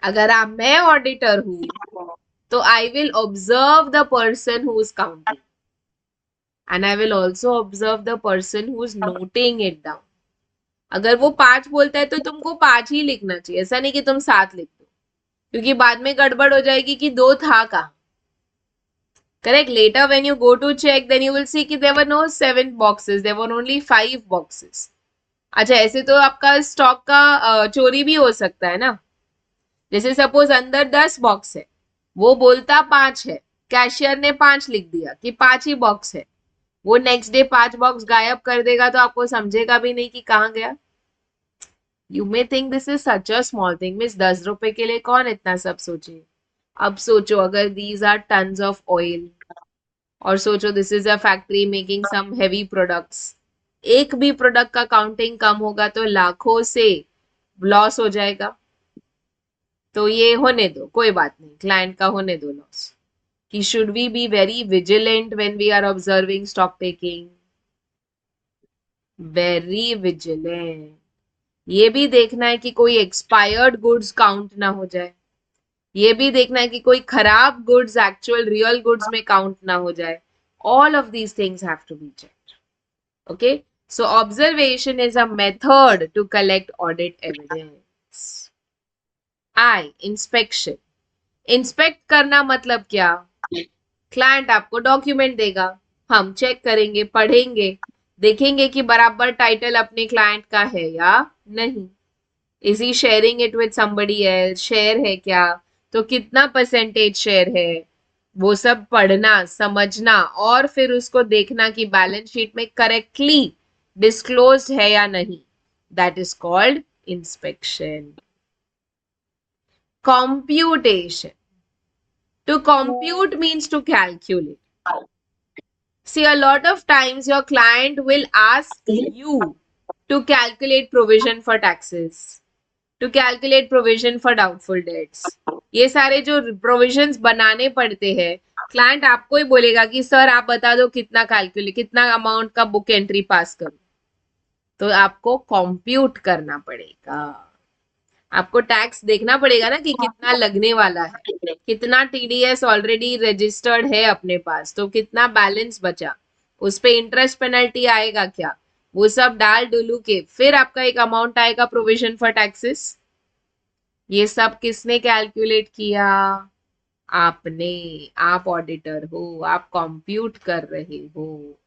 अगर मैं ऑडिटर हूं तो I will observe the person who is counting and I will also observe the person who is noting it down. अगर वो 5 बोलता है तो तुमको 5 ही लिखना चाहिए, ऐसा नहीं कि तुम 7 लिख दो, क्योंकि बाद में गड़बड़ हो जाएगी कि 2 था कहाँ. Correct. Later, when you go to check, then you will see कि there were no 7 boxes, there were only 5 boxes. अच्छा, ऐसे तो आपका स्टॉक का चोरी भी हो सकता है ना. जैसे सपोज अंदर 10 बॉक्स है, वो बोलता 5 है, कैशियर ने 5 लिख दिया कि 5 ही बॉक्स है, वो नेक्स्ट डे 5 बॉक्स गायब कर देगा तो आपको समझेगा भी नहीं कि कहाँ गया. You may think this is such a small thing, miss 10 रुपए के लिए कौन इतना सब सोचे. अब सोचो अगर these are tons of oil, और सोचो this is a factory making some heavy products, एक भी प्रोडक्ट का काउंटिंग कम होगा तो लाखों से लॉस हो जाएगा. तो ये होने दो, कोई बात नहीं, क्लाइंट का होने दो लॉस. कि should we be very vigilant when we are observing stock taking. Very vigilant. ये भी देखना है कि कोई एक्सपायर्ड गुड्स काउंट ना हो जाए, ये भी देखना है कि कोई खराब गुड्स एक्चुअल रियल गुड्स में काउंट ना हो जाए. All of these things have to be checked. Okay, so observation is a method to collect audit evidence. I, inspection. Inspect करना मतलब क्या. क्लाइंट आपको डॉक्यूमेंट देगा, हम चेक करेंगे, पढ़ेंगे, देखेंगे कि बराबर टाइटल अपने क्लाइंट का है या नहीं. Is he sharing it with somebody else, share है क्या, तो कितना परसेंटेज शेयर है, वो सब पढ़ना समझना, और फिर उसको देखना कि बैलेंस शीट में करेक्टली डिस्क्लोज है या नहीं. That is called inspection. Computation. To compute means to calculate. See, a lot of times your client will ask you to calculate provision for taxes, to calculate provision for doubtful debts. ये सारे जो provisions बनाने पड़ते हैं, client आपको ही बोलेगा कि sir आप बता दो कितना calculate, कितना amount का book entry पास करूं. तो आपको compute करना पड़ेगा. आपको टैक्स देखना पड़ेगा ना कि कितना लगने वाला है, कितना टीडीएस ऑलरेडी रजिस्टर्ड है अपने पास, तो कितना बैलेंस बचा, उस पे इंटरेस्ट पेनल्टी आएगा क्या, वो सब डाल डुलू के फिर आपका एक अमाउंट आएगा प्रोविजन फॉर टैक्सेस. ये सब किसने कैलकुलेट किया. आपने. आप ऑडिटर हो, आप कंप्यूट कर रहे हो.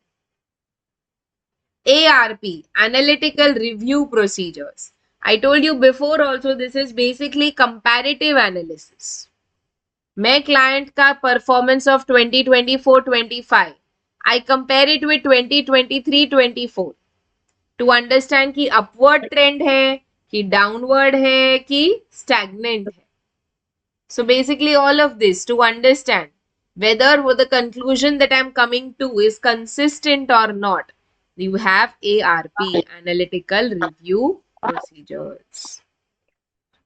ARP, Analytical Review Procedures. I told you before also, this is basically comparative analysis. मैं client का performance of 2024-25, I compare it with 2023-24 to understand कि upward trend है, कि downward है, कि stagnant है. So basically all of this to understand whether the conclusion that I'm coming to is consistent or not. You have ARP, Analytical Review Procedures.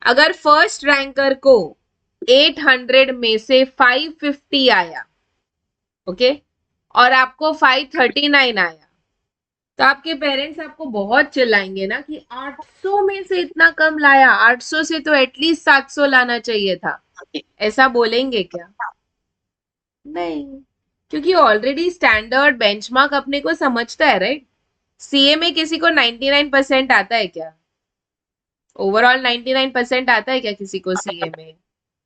अगर first ranker को 800 में से 550 आया, ओके, और आपको 539 आया, तो आपके पेरेंट्स आपको बहुत चिल्लाएंगे ना कि 800 में से इतना कम लाया, 800 से तो एटलीस्ट 700 लाना चाहिए था. ऐसा बोलेंगे क्या. नहीं, क्योंकि ऑलरेडी स्टैंडर्ड बेंचमार्क अपने को समझता है, राइट. सीए में किसी को 99% आता है क्या. ओवरऑल 99% आता है क्या किसी को सीए में.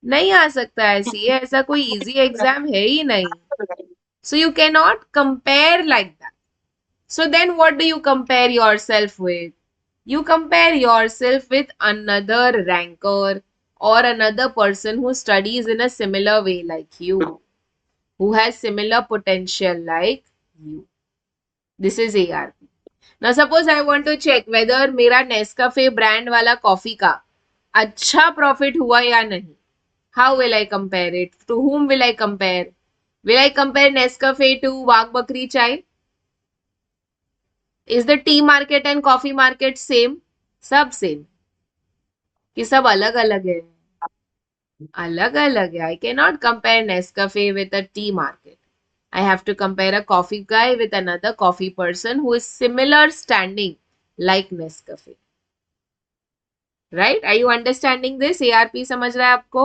नहीं आ सकता है. सीए ऐसा कोई इजी एग्जाम है ही नहीं. So you can not compare like that. So then what do you compare yourself with. You compare yourself with another ranker or another person who studies in a similar way like you, who has similar potential like you. This is ARP. Now suppose I want to check whether मेरा Nescafe brand वाला coffee का अच्छा profit हुआ या नहीं. How will I compare it? To whom will I compare? Will I compare Nescafe to Wagh Bakri Chai? Is the tea market and coffee market same? सब same कि सब अलग अलग है. अलग अलग है. I cannot compare Nescafe with a tea market. I have to compare a coffee guy with another coffee person who is similar standing like Nescafe. Right? Are you understanding this? ARP समझ रहा है आपको?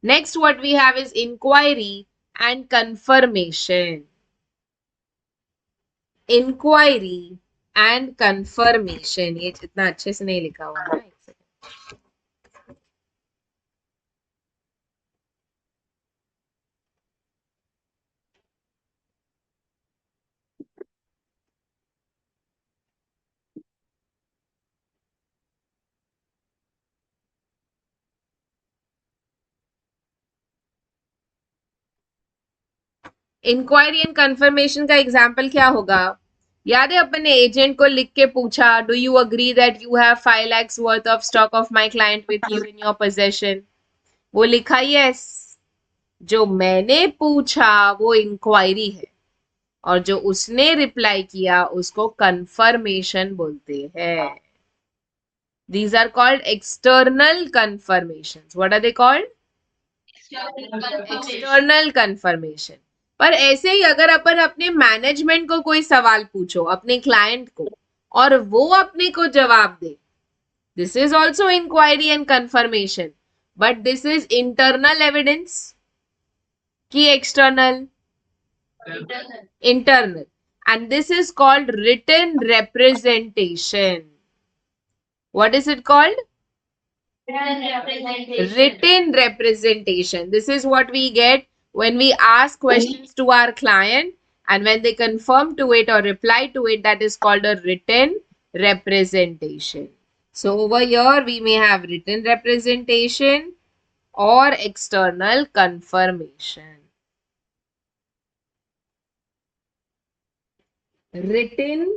Next what we have is inquiry and confirmation. Inquiry and confirmation, ये इतना अच्छे से नहीं लिखा हुआ है ना, एक सेकंड। इंक्वायरी एंड कंफर्मेशन का एग्जाम्पल क्या होगा? याद है अपन ने एजेंट को लिख के पूछा, do you agree that you have 5 lakhs worth of stock of my client with you in your possession? वो लिखा यस। जो मैंने पूछा वो इंक्वायरी है, और जो उसने रिप्लाई किया उसको कंफर्मेशन बोलते हैं। These are called external confirmations. What are they called? External confirmation. पर ऐसे ही अगर अपन अपने मैनेजमेंट को कोई सवाल पूछो, अपने क्लाइंट को, और वो अपने को जवाब दे, this is also inquiry and confirmation, but this is internal evidence की external? Internal. And this is called written representation. What is it called? Written representation. This is what we get when we ask questions to our client, and when they confirm to it or reply to it, that is called a written representation. So over here we may have written representation or external confirmation. Written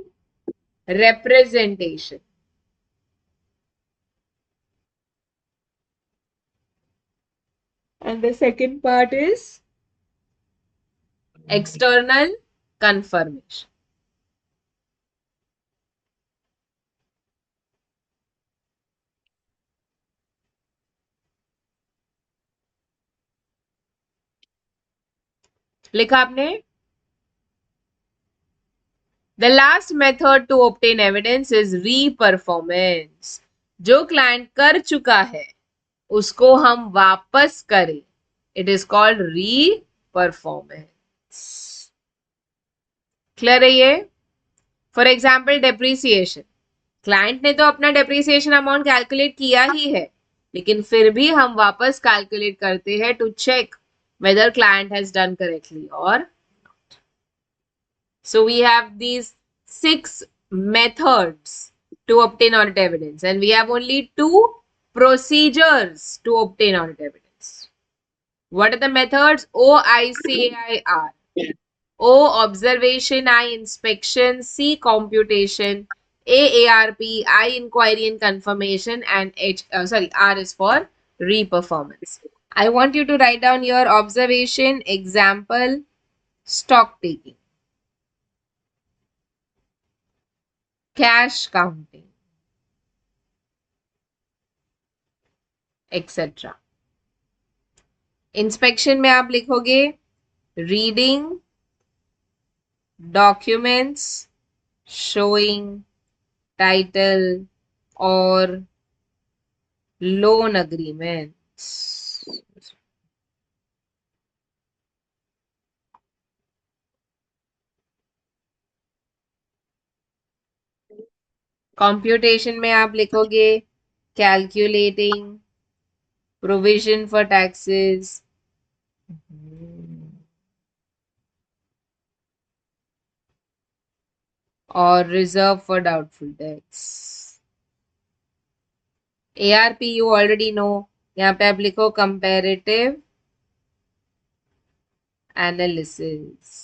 representation. And the second part is external confirmation. लिखा आपने? The last method to obtain evidence is re-performance. जो client कर चुका है उसको हम वापस करें, इट इज कॉल्ड री-परफॉर्मेंस। क्लियर है ये? फॉर एग्जाम्पल डेप्रिसिएशन, क्लाइंट ने तो अपना डेप्रिसिएशन अमाउंट कैलकुलेट किया ही है, लेकिन फिर भी हम वापस कैलकुलेट करते हैं to check whether client has done correctly or not. So we have these 6 methods to obtain audit evidence, and we have only 2 procedures to obtain audit evidence. What are the methods? OICAIR. O, observation, I, inspection, C, computation, A, ARP, I, inquiry and confirmation, and R is for re-performance. I want you to write down your observation, example, stock taking, cash counting, etc. Inspection में आप लिखोगे reading documents showing title or loan agreements. Computation में आप लिखोगे calculating provision for taxes और reserve for doubtful debts. ARP you already know, यहाँ पे आप लिखो कंपैरेटिव एनालिसिस।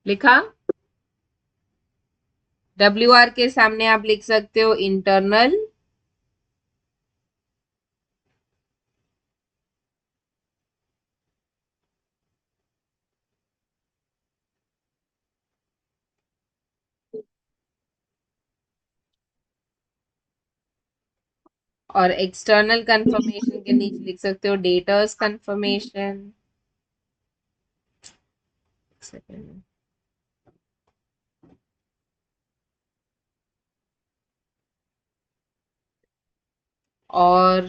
लिखा? WR के सामने आप लिख सकते हो इंटरनल और एक्सटर्नल कंफर्मेशन के नीचे लिख सकते हो डेटर्स कंफर्मेशन। सेकेंड, और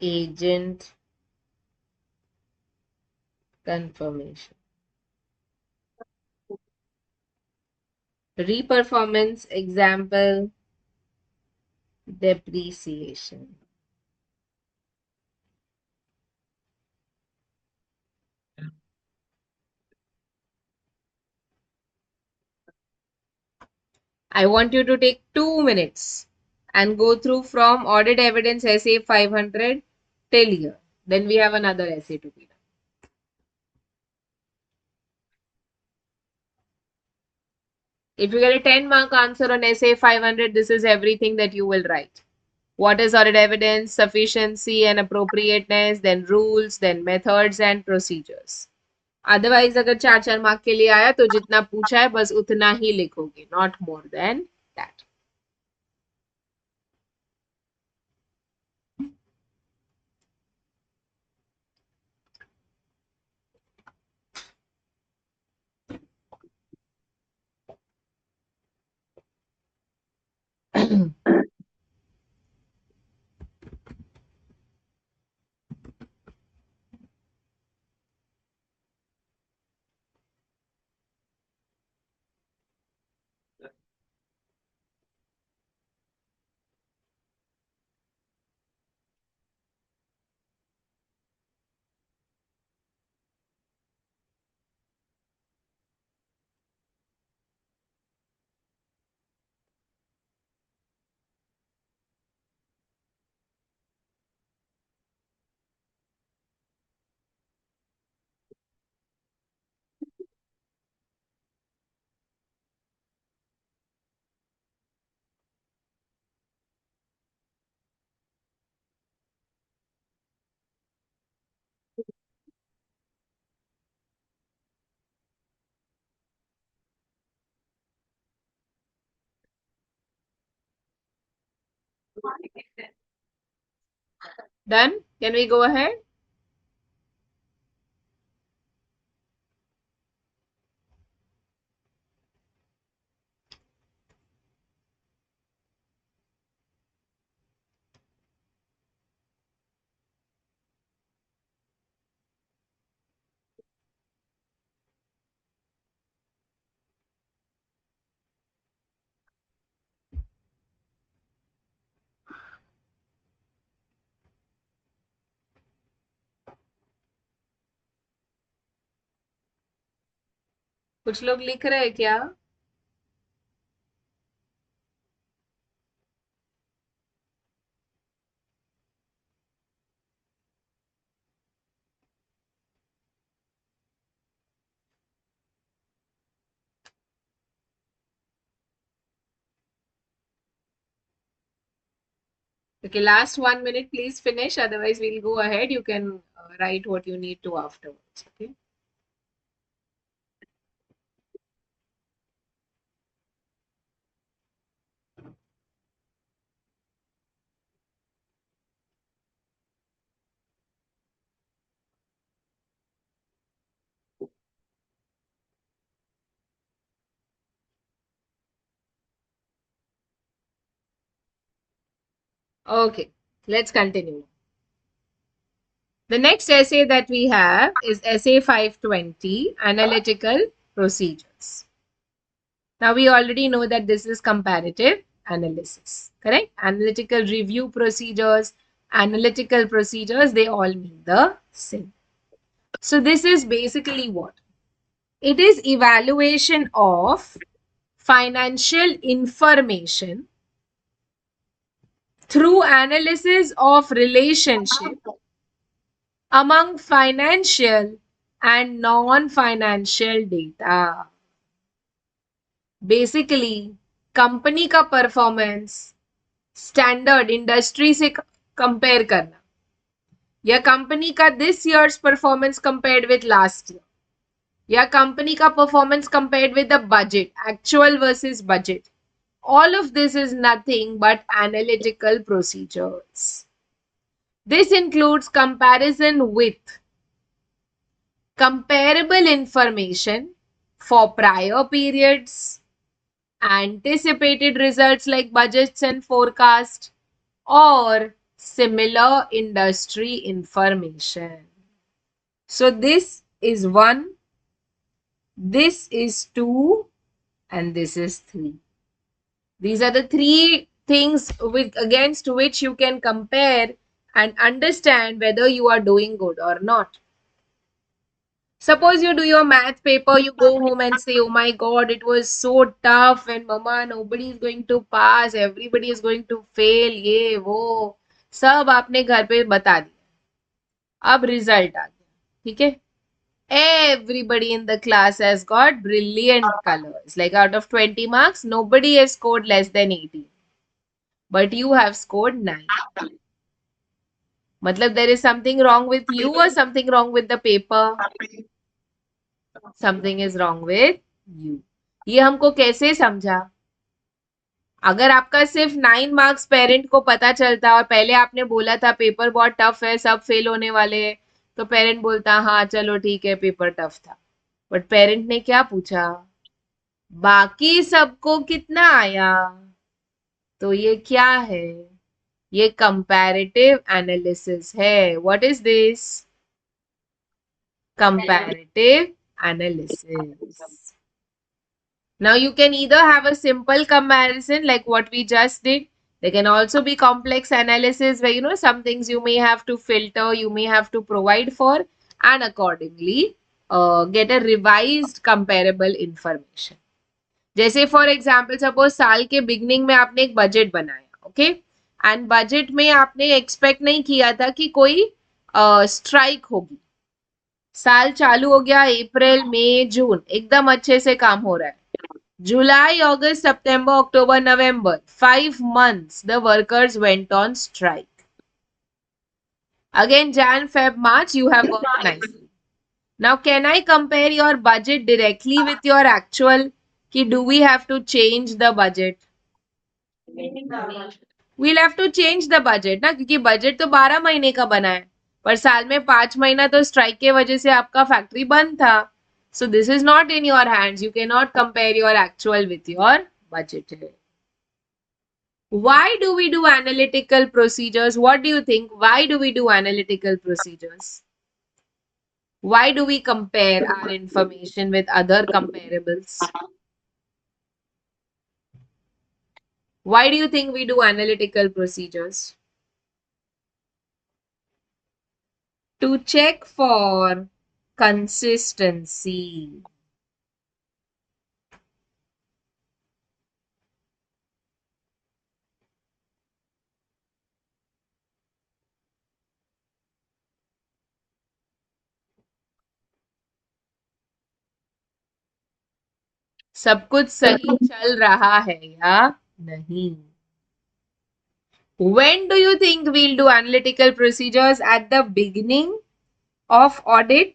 agent confirmation. Reperformance example, depreciation. I want you to take 2 minutes and go through from audit evidence SA 500 till here. Then we have another essay to be done. If you get a 10-mark answer on SA 500, this is everything that you will write. What is audit evidence, sufficiency and appropriateness, then rules, then methods and procedures. Otherwise, अगर 4 mark के लिए आया तो जितना पूछा है बस उतना ही लिखोगे, not more than that. Done? Can we go ahead? कुछ लोग लिख रहे हैं क्या? Okay, last 1 minute, please finish. Otherwise, we'll go ahead. You can write what you need to afterwards. Okay. Okay, let's continue. The next essay that we have is essay 520, analytical procedures. Now we already know that this is comparative analysis, correct? Analytical review procedures, analytical procedures, they all mean the same. So this is basically what? It is evaluation of financial information through analysis of relationship among financial and non-financial data. Basically, company का performance standard industry से compare करना, या company का this years performance compared with last year, या company का performance compared with the budget, actual versus budget. All of this is nothing but analytical procedures. This includes comparison with comparable information for prior periods, anticipated results like budgets and forecast, or similar industry information. So this is 1, this is 2, and this is 3. These are the 3 things against which you can compare and understand whether you are doing good or not. Suppose you do your math paper, you go home and say, oh my god, it was so tough and mama, nobody is going to pass, everybody is going to fail, ये वो सब आपने घर पे बता दिया. अब result आ गया, ठीक है. Everybody in the class has got brilliant colors. Like out of 20 marks, nobody has scored less than 18. But you have scored 9. Matlab there is something wrong with you or something wrong with the paper? Something is wrong with you. ये हमको कैसे समझा? अगर आपका सिर्फ 9 marks parent को पता चलता और पहले आपने बोला था पेपर बहुत टफ है, सब फेल होने वाले हैं, तो पेरेंट बोलता हाँ चलो ठीक है पेपर टफ था. बट पेरेंट ने क्या पूछा? बाकी सबको कितना आया? तो ये क्या है? ये कंपैरेटिव एनालिसिस है. What is this? Comparative analysis. Now you can either have a simple comparison like what we just did. There can also be complex analysis where some things you may have to filter, you may have to provide for, and accordingly get a revised comparable information. जैसे for example suppose साल के beginning में आपने एक budget बनाया, okay, and budget में आपने expect नहीं किया था कि कोई स्ट्राइक होगी. साल चालू हो गया, अप्रैल मई जून एकदम अच्छे से काम हो रहा है. जुलाई अगस्त सितंबर अक्टूबर नवंबर 5 months the workers went on strike. Again Jan Feb March you have worked nicely. Now can I compare your budget directly with your actual? कि do we have to change the budget? We'll have to change the budget ना, क्योंकि budget तो 12 महीने का बना है, पर साल में 5 महीना तो स्ट्राइक के वजह से आपका फैक्ट्री बंद था. So this is not in your hands. You cannot compare your actual with your budget. Why do we do analytical procedures? What do you think? Why do we do analytical procedures? Why do we compare our information with other comparables? Why do you think we do analytical procedures? To check for consistency. सब कुछ सही चल रहा है या नहीं? When do you think we'll do analytical procedures? At the beginning of audit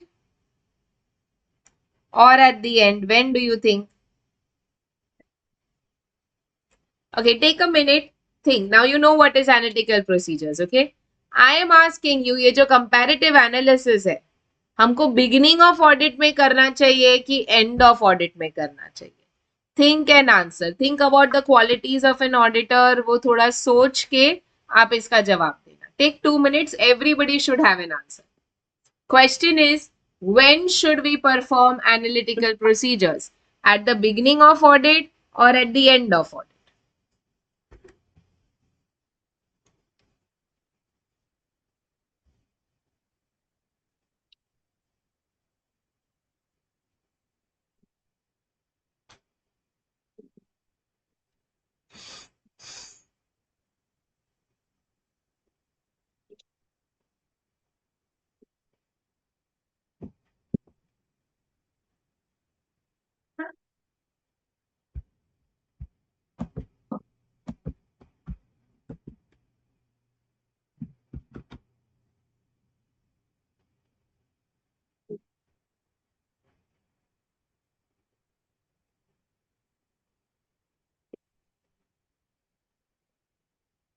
or at the end? When do you think? Okay, take a minute, think. Now you know what is analytical procedures, okay? I am asking you, ये जो comparative analysis है, हमको beginning of audit में करना चाहिए कि end of audit में करना चाहिए? Think and answer. Think about the qualities of an auditor. वो थोड़ा सोच के आप इसका जवाब देना. Take 2 minutes. Everybody should have an answer. Question is, when should we perform analytical procedures? At the beginning of audit or at the end of audit?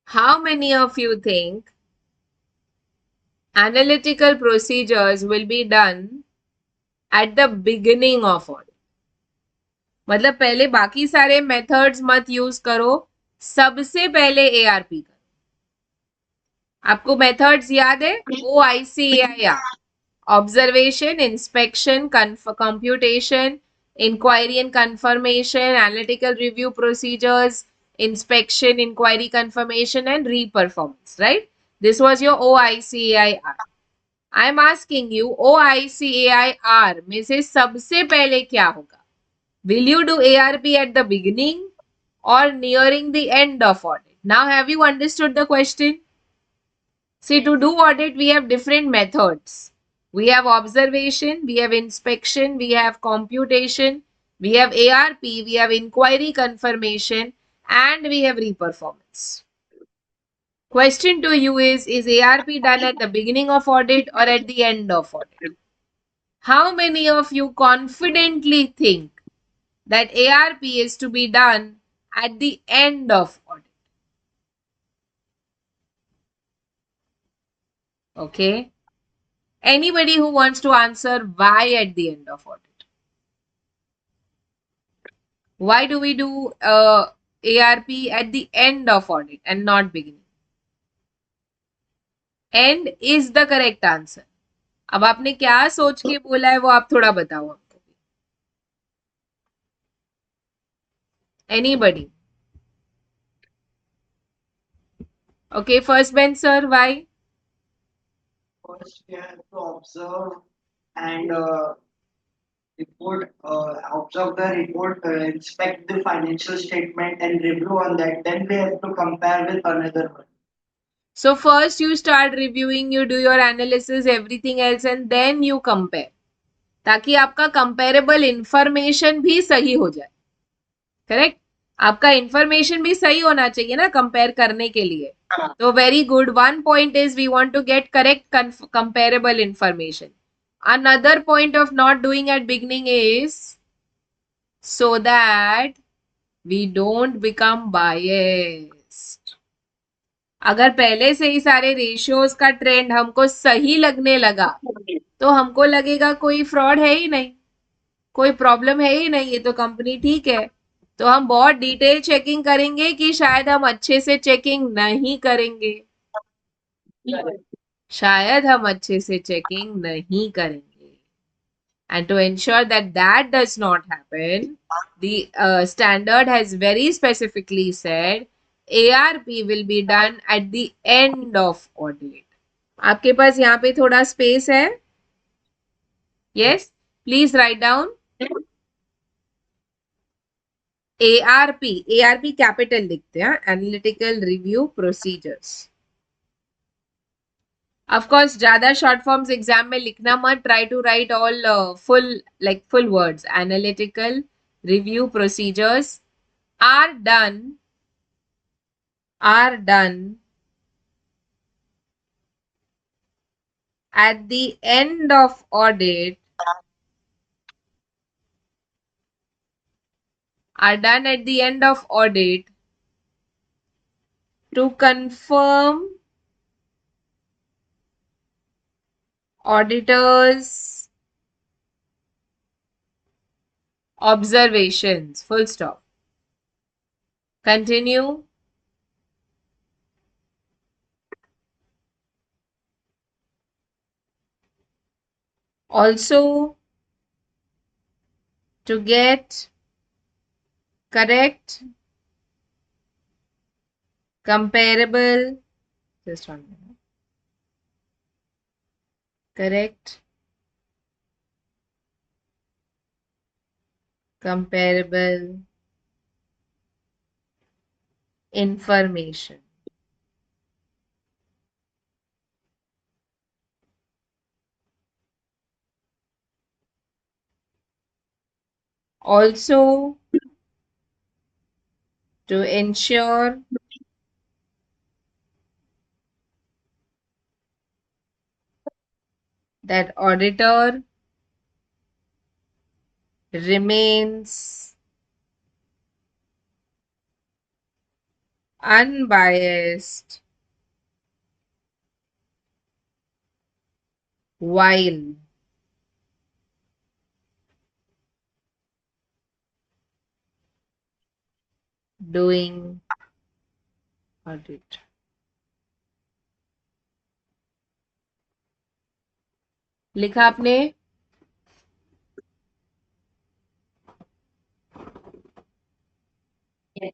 How many of you think analytical procedures will be done at the beginning of audit? मतलब पहले बाकी सारे methods मत use करो, सबसे पहले ARP करो. आपको मेथड्स याद है? OICAIR, observation, inspection, computation, inquiry and confirmation, analytical review procedures, inspection, inquiry, confirmation, and reperformance, right? This was your OICAIR. I am asking you, OICAIR में से सबसे पहले क्या होगा? Will you do ARP at the beginning or nearing the end of audit? Now, have you understood the question? See, to do audit, we have different methods. We have observation, we have inspection, we have computation, we have ARP, we have inquiry confirmation, and we have reperformance. Question to you is ARP done at the beginning of audit or at the end of audit? How many of you confidently think that ARP is to be done at the end of audit? Okay. Anybody who wants to answer why at the end of audit? Why do we do ARP at the end of audit and not beginning? End is the correct answer. अब आपने क्या सोच के बोला है वो आप थोड़ा बताओ हमको. Anybody? Okay, first bench sir, why? First, we have to observe and observe the report, inspect the financial statement and review on that. Then we have to compare with another one. So first you start reviewing, you do your analysis, everything else, and then you compare. ताकि आपका comparable information भी सही हो जाए. Correct? आपका information भी सही होना चाहिए ना कंपेयर करने के लिए. तो very good. One point is we want to get correct comparable information. Another point of not doing at beginning is so that we don't become biased. अगर पहले से ही सारे रेशियोज का ट्रेंड हमको सही लगने लगा तो हमको लगेगा कोई फ्रॉड है ही नहीं, कोई प्रॉब्लम है ही नहीं, ये तो कंपनी ठीक है. तो हम बहुत डिटेल चेकिंग करेंगे कि शायद हम अच्छे से चेकिंग नहीं करेंगे. शायद हम अच्छे से चेकिंग नहीं करेंगे. And to ensure that that does not happen, the standard has very specifically said ARP will be done at the end of audit. आपके पास यहाँ पे थोड़ा स्पेस है? Yes, please write down ARP. ARP capital लिखते हैं, analytical review procedures. Of course, ज्यादा short forms exam में लिखना मत. Try to write all full words. Analytical review procedures are done at the end of audit, to confirm auditors observations. Full stop. Continue. Also, to get correct, comparable, just 1 minute, correct, comparable information. Also, to ensure that auditor remains unbiased while doing audit. लिखा आपने? Yes.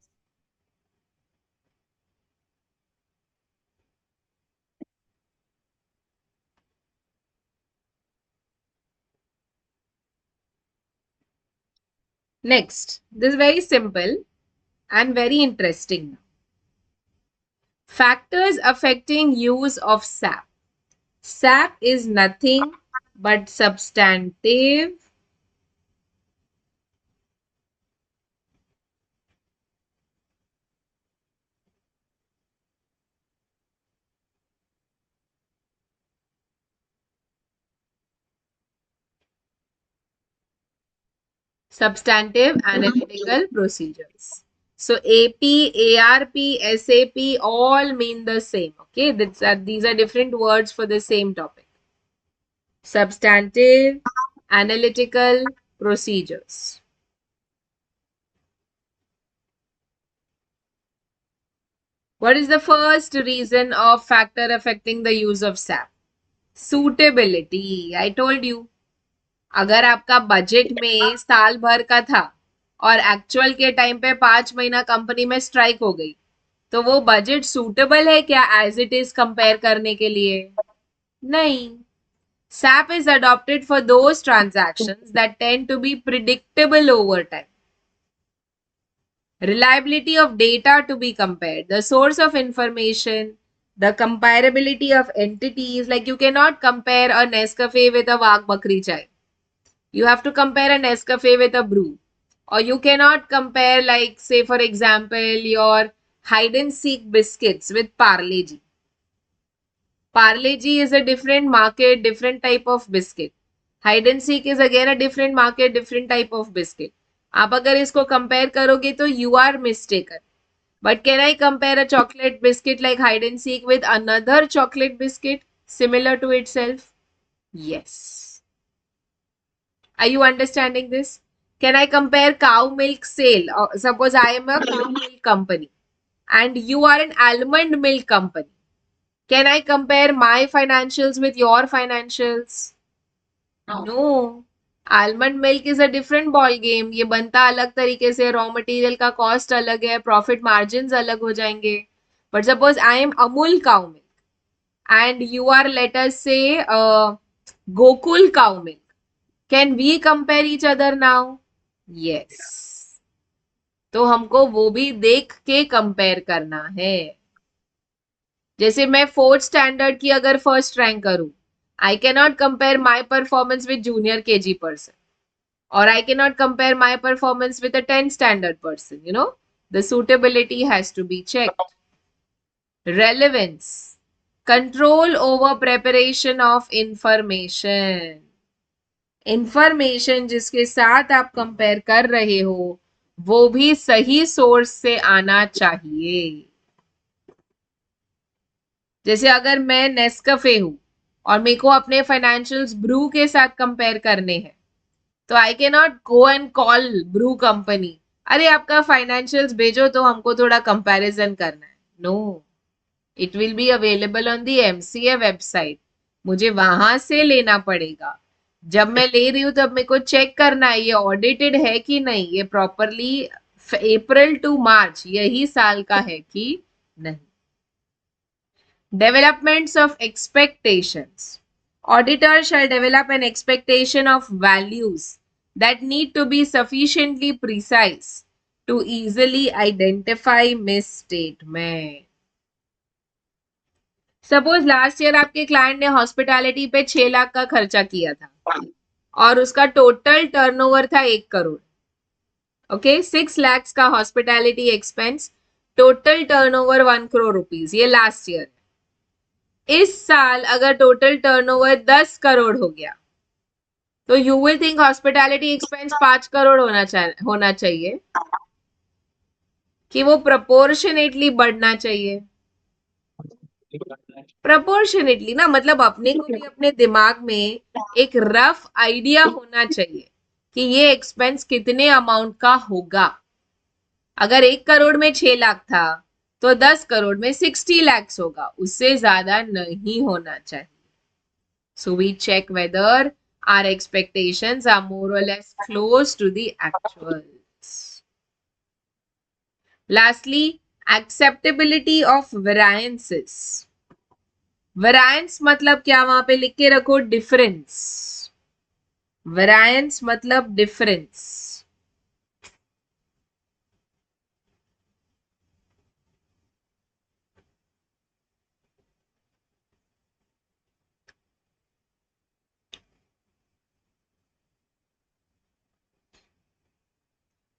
Next, this is very simple and very interesting. Factors affecting use of SAP. SAP is nothing but substantive analytical procedures. So AP, ARP, SAP all mean the same. Okay, these are different words for the same topic. Substantive analytical procedures. What is the first reason of factor affecting the use of SAP? Suitability. I told you. अगर आपका budget में साल भर का था और actual के time पे 5 महीना कंपनी में स्ट्राइक हो गई, तो वो बजट सूटेबल है क्या एज इट इज कंपेयर करने के लिए? नहीं. SAP is adopted for those transactions that tend to be predictable over time. Reliability of data to be compared, the source of information, the comparability of entities. Like you cannot compare a Nescafe with a Wagh Bakri chai. You have to compare a Nescafe with a brew. Or you cannot compare, like, say, for example, your hide and seek biscuits with Parle G. Parle G is a different market, different type of biscuit. Hide and seek is again a different market, different type of biscuit. आप अगर इसको compare करोगे तो you are mistaken. But can I compare a chocolate biscuit like hide and seek with another chocolate biscuit similar to itself? Yes. Are you understanding this? Can I compare cow milk sale? Suppose I am a cow milk company and you are an almond milk company. Can I compare my financials with your financials? No. No. Almond milk is a different ball game. ये बनता अलग तरीके से, raw material का cost अलग है, profit margins अलग हो जाएंगे. But suppose I am Amul cow milk and you are, let us say, Gokul cow milk. Can we compare each other now? Yes. तो हमको वो भी देख के कंपेयर करना है. जैसे मैं 4th स्टैंडर्ड की अगर फर्स्ट रैंक करूं, I cannot compare my performance with junior KG person, or I cannot compare my performance with a 10th standard person. The suitability has to be checked. Relevance, control over preparation of information. Information जिसके साथ आप compare कर रहे हो वो भी सही source से आना चाहिए. जैसे अगर मैं नेस्कफे हूं और मेरे को अपने फाइनेंशियल्स ब्रू के साथ कंपेयर करने हैं, तो I can not go and call Bru company, अरे आपका फाइनेंशियल्स भेजो तो हमको थोड़ा कंपैरिजन करना है. No, it will be available on the MCA website. मुझे वहां से लेना पड़ेगा. जब मैं ले रही हूं तब मेरे को चेक करना है ये ऑडिटेड है कि नहीं, ये प्रॉपरली अप्रैल टू मार्च यही साल का है कि नहीं. Developments of expectations. Auditor shall develop an expectation of values that need to be sufficiently precise to easily identify misstatement. Suppose last year आपके क्लाइंट ने हॉस्पिटैलिटी पे 6 लाख का खर्चा किया था और उसका टोटल टर्नओवर था 1 करोड़. ओके, 6 lakhs का hospitality expense, total turnover 1 crore rupees. ये लास्ट ईयर. इस साल अगर टोटल टर्नओवर 10 करोड़ हो गया तो you will think hospitality expense 5 crore होना चाहिए कि वो प्रोपोर्शनेटली बढ़ना चाहिए. प्रोपोर्शनेटली ना, मतलब अपने को भी अपने दिमाग में एक रफ आइडिया होना चाहिए कि ये एक्सपेंस कितने अमाउंट का होगा. अगर 1 करोड़ में 6 लाख था तो 10 करोड़ में 60 lakhs होगा, उससे ज्यादा नहीं होना चाहिए. So we check whether our expectations are more or less close to the actuals. Lastly, acceptability of variances. variance मतलब क्या, वहां पे लिख के रखो डिफरेंस. variance मतलब difference.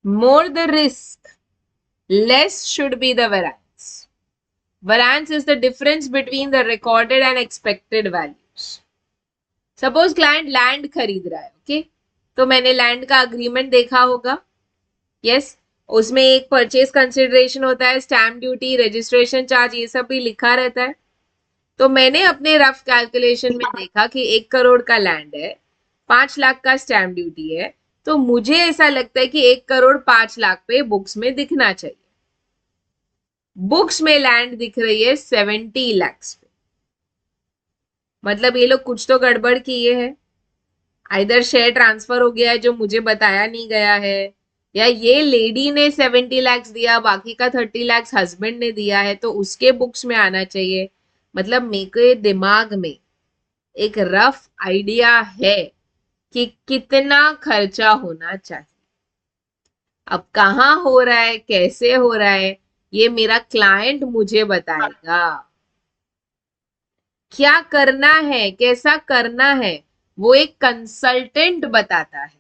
More the risk, less should be the variance. Variance is the difference between the recorded and expected values. Suppose client land खरीद रहा है, okay? तो मैंने land का agreement देखा होगा. Yes, उसमें एक purchase consideration होता है, stamp duty, registration charge, ये सब भी लिखा रहता है. तो मैंने अपने रफ कैलकुलेशन में देखा कि 1 करोड़ का लैंड है, 5 लाख का स्टैम्प ड्यूटी है, तो मुझे ऐसा लगता है कि 1 करोड़ 5 लाख पे बुक्स में दिखना चाहिए. बुक्स में लैंड दिख रही है 70 लैक्स पे. मतलब ये लोग कुछ तो गड़बड़ किए हैं. आइदर शेयर ट्रांसफर हो गया है जो मुझे बताया नहीं गया है, या ये लेडी ने 70 लैक्स दिया, बाकी का 30 लैक्स हस्बैंड ने दिया है, तो उसके बुक्स में आना चाहिए. मतलब मेरे दिमाग में एक रफ आइडिया है कि कितना खर्चा होना चाहिए. अब कहाँ हो रहा है, कैसे हो रहा है, ये मेरा क्लाइंट मुझे बताएगा. क्या करना है, कैसा करना है, वो एक कंसल्टेंट बताता है.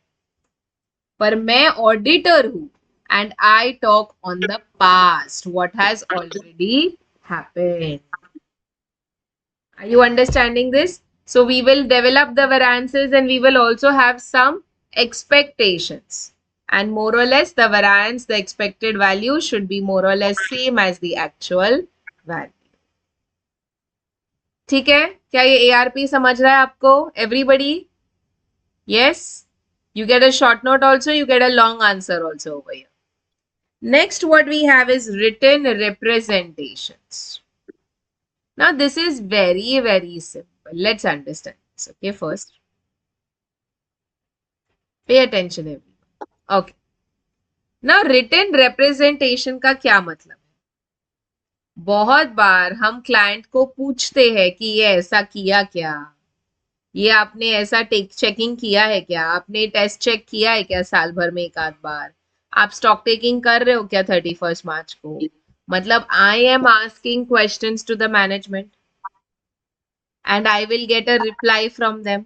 पर मैं ऑडिटर हूं and I talk on the past, what has already happened. Are you understanding this? So we will develop the variances and we will also have some expectations. And more or less the variance, the expected value should be more or less same as the actual value. ठीक है, क्या ये ARP समझ रहा है आपको? Everybody? Yes? You get a short note also, you get a long answer also over here. Next what we have is written representations. Now this is very, very simple. Let's understand this. Okay, first. Pay attention everyone. Okay. Now written representation का क्या मतलब है? बहुत बार हम client को पूछते हैं कि ये ऐसा किया क्या, ये आपने ऐसा चेकिंग किया है क्या, आपने टेस्ट चेक किया है क्या साल भर में एक आध बार, आप स्टॉक टेकिंग कर रहे हो क्या 31 मार्च को. मतलब I am asking questions to the management and I will get a reply from them.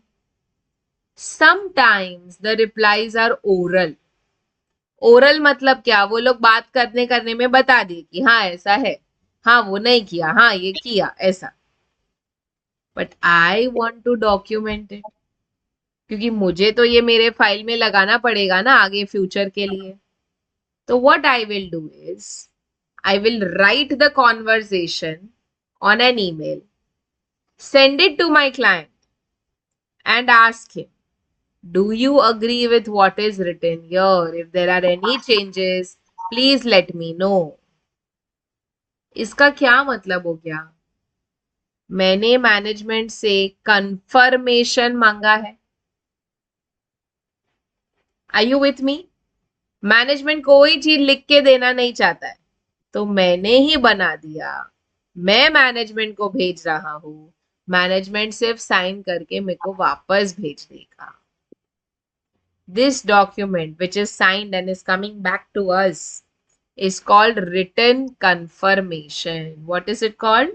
Sometimes the replies are oral. Oral मतलब क्या, वो लोग बात करने में बता दिए कि हाँ ऐसा है, हाँ वो नहीं किया, हाँ ये किया, ऐसा. But I want to document it, क्योंकि मुझे तो ये मेरे फाइल में लगाना पड़ेगा ना आगे फ्यूचर के लिए. तो what I will do is I will write the conversation on an email, send it to my client and ask him, do you agree with what is written here? If there are any changes, please let me know. इसका क्या मतलब हो गया? मैंने management से confirmation मांगा है. Are you with me? Management कोई चीज लिख के देना नहीं चाहता है, तो मैंने ही बना दिया. मैं मैनेजमेंट को भेज रहा हूं, मैनेजमेंट सिर्फ साइन करके मेरे को वापस भेज देगा. This document which is signed and is coming back to us is called written confirmation. What is it called?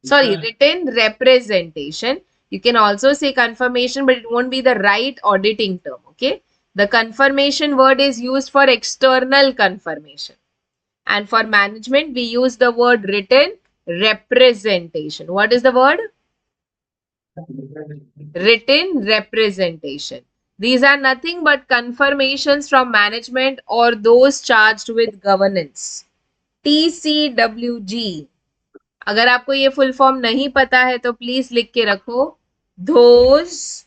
Sorry, written representation. You can also say confirmation, but it won't be the right auditing term. Okay. The confirmation word is used for external confirmation. And for management, we use the word written representation. What is the word? Written representation. These are nothing but confirmations from management or those charged with governance. TCWG. अगर आपको ये full form नहीं पता है तो please लिख के रखो. Those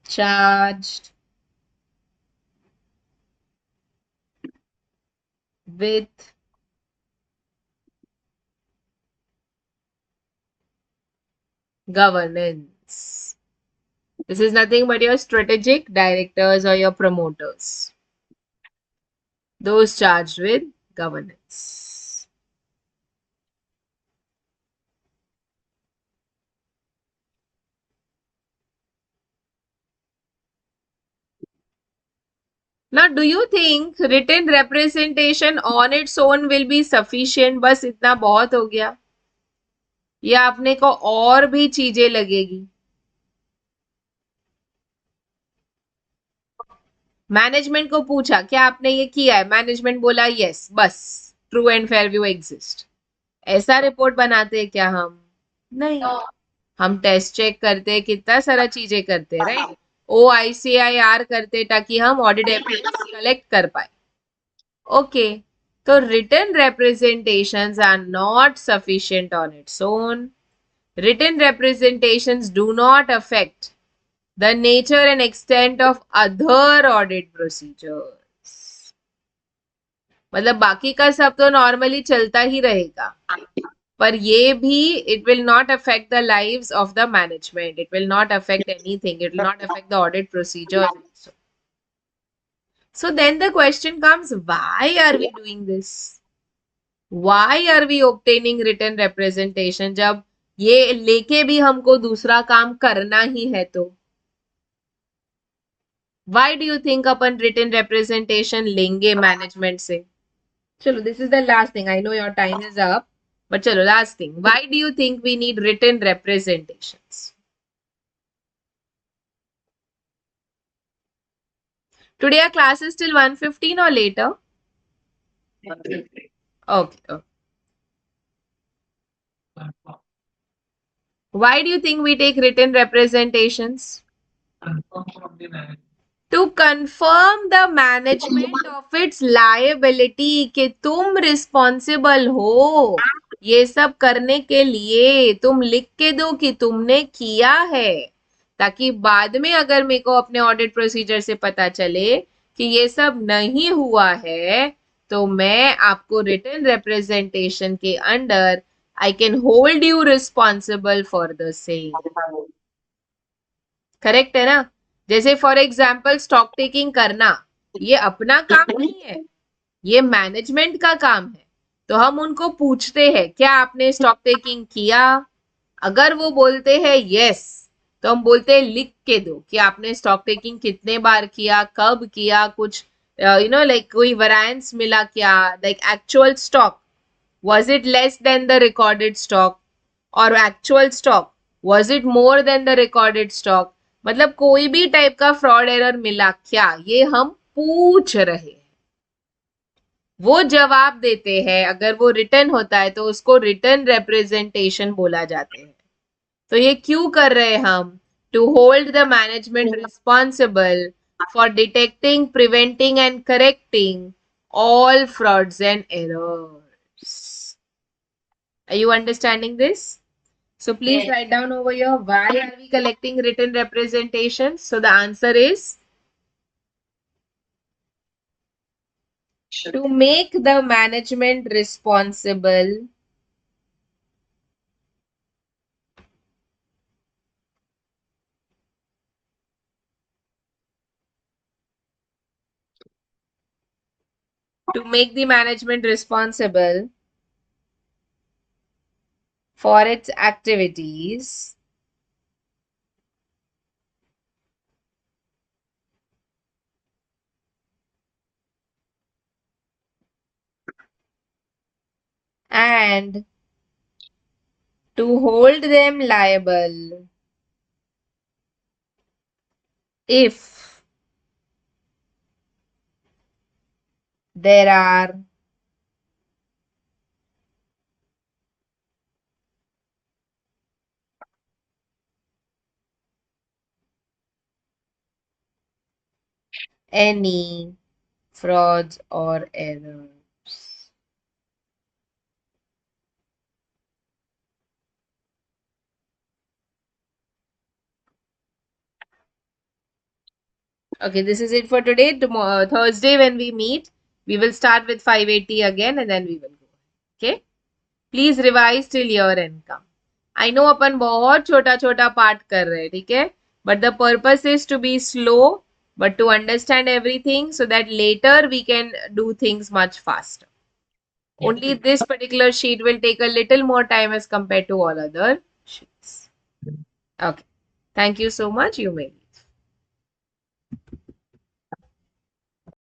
charged with Governance. This is nothing but your strategic directors or your promoters. Those charged with governance. Now, do you think written representation on its own will be sufficient? बस इतना बहुत हो गया या आपने को और भी चीजें लगेगी? मैनेजमेंट को पूछा क्या आपने ये किया है, मैनेजमेंट बोला यस, बस true and fair view exist, ऐसा रिपोर्ट बनाते हैं क्या हम? नहीं, No. हम टेस्ट चेक करते हैं, कितना सारा चीजें करते हैं, राइट? OICIR करते ताकि हम ऑडिट एविडेंस कलेक्ट कर पाए. ओके, तो written representations are not sufficient on its own. Written representations do not affect the nature and extent of other audit procedures. मतलब बाकी का सब तो नॉर्मली चलता ही रहेगा, पर ये भी it will not affect the lives of the management. It will not affect anything. It will not affect the audit procedures also. So then the question comes, why are we doing this? Why are we obtaining written representation जब ये लेके भी हमको दूसरा काम करना ही है तो? Why do you think upon written representation लेंगे management से? चलो, this is the last thing. I know your time is up, but चलो last thing. Why do you think we need written representations? Today our class is till 1:15 or later? Okay. Why do you think we take written representations? To confirm the management of its liability कि तुम responsible हो ये सब करने के लिए, तुम लिख के दो कि तुमने किया है, ताकि बाद में अगर मेरे को अपने ऑडिट प्रोसीजर से पता चले कि ये सब नहीं हुआ है, तो मैं आपको रिटन रिप्रेजेंटेशन के under I can hold you responsible for the same. Correct है ना? जैसे फॉर एग्जाम्पल स्टॉक टेकिंग करना, ये अपना काम नहीं है, ये मैनेजमेंट का काम है. तो हम उनको पूछते हैं क्या आपने स्टॉक टेकिंग किया? अगर वो बोलते हैं यस, तो हम बोलते हैं लिख के दो कि आपने स्टॉक टेकिंग कितने बार किया, कब किया, कुछ लाइक कोई वैरिएंस मिला क्या, like actual stock was it less than the recorded stock or actual stock was it more than the recorded stock? मतलब कोई भी टाइप का फ्रॉड एरर मिला क्या, ये हम पूछ रहे हैं. वो जवाब देते हैं, अगर वो रिटर्न होता है तो उसको रिटर्न रिप्रेजेंटेशन बोला जाते हैं. तो ये क्यों कर रहे हैं हम? To hold the management responsible for detecting, preventing and correcting all frauds and errors. Are you understanding this? So please Yes. write down over here, why are we collecting written representations? So the answer is to make the management responsible for its activities and to hold them liable if there are any frauds or errors. Okay, this is it for today. Tomorrow, Thursday, when we meet, we will start with 580 again and then we will go. Okay? Please revise till year end come. I know अपन बहुत छोटा छोटा part कर रहे हैं, ठीक है, but the purpose is to be slow but to understand everything so that later we can do things much faster. Only this particular sheet will take a little more time as compared to all other sheets. Okay. Thank you so much. You may.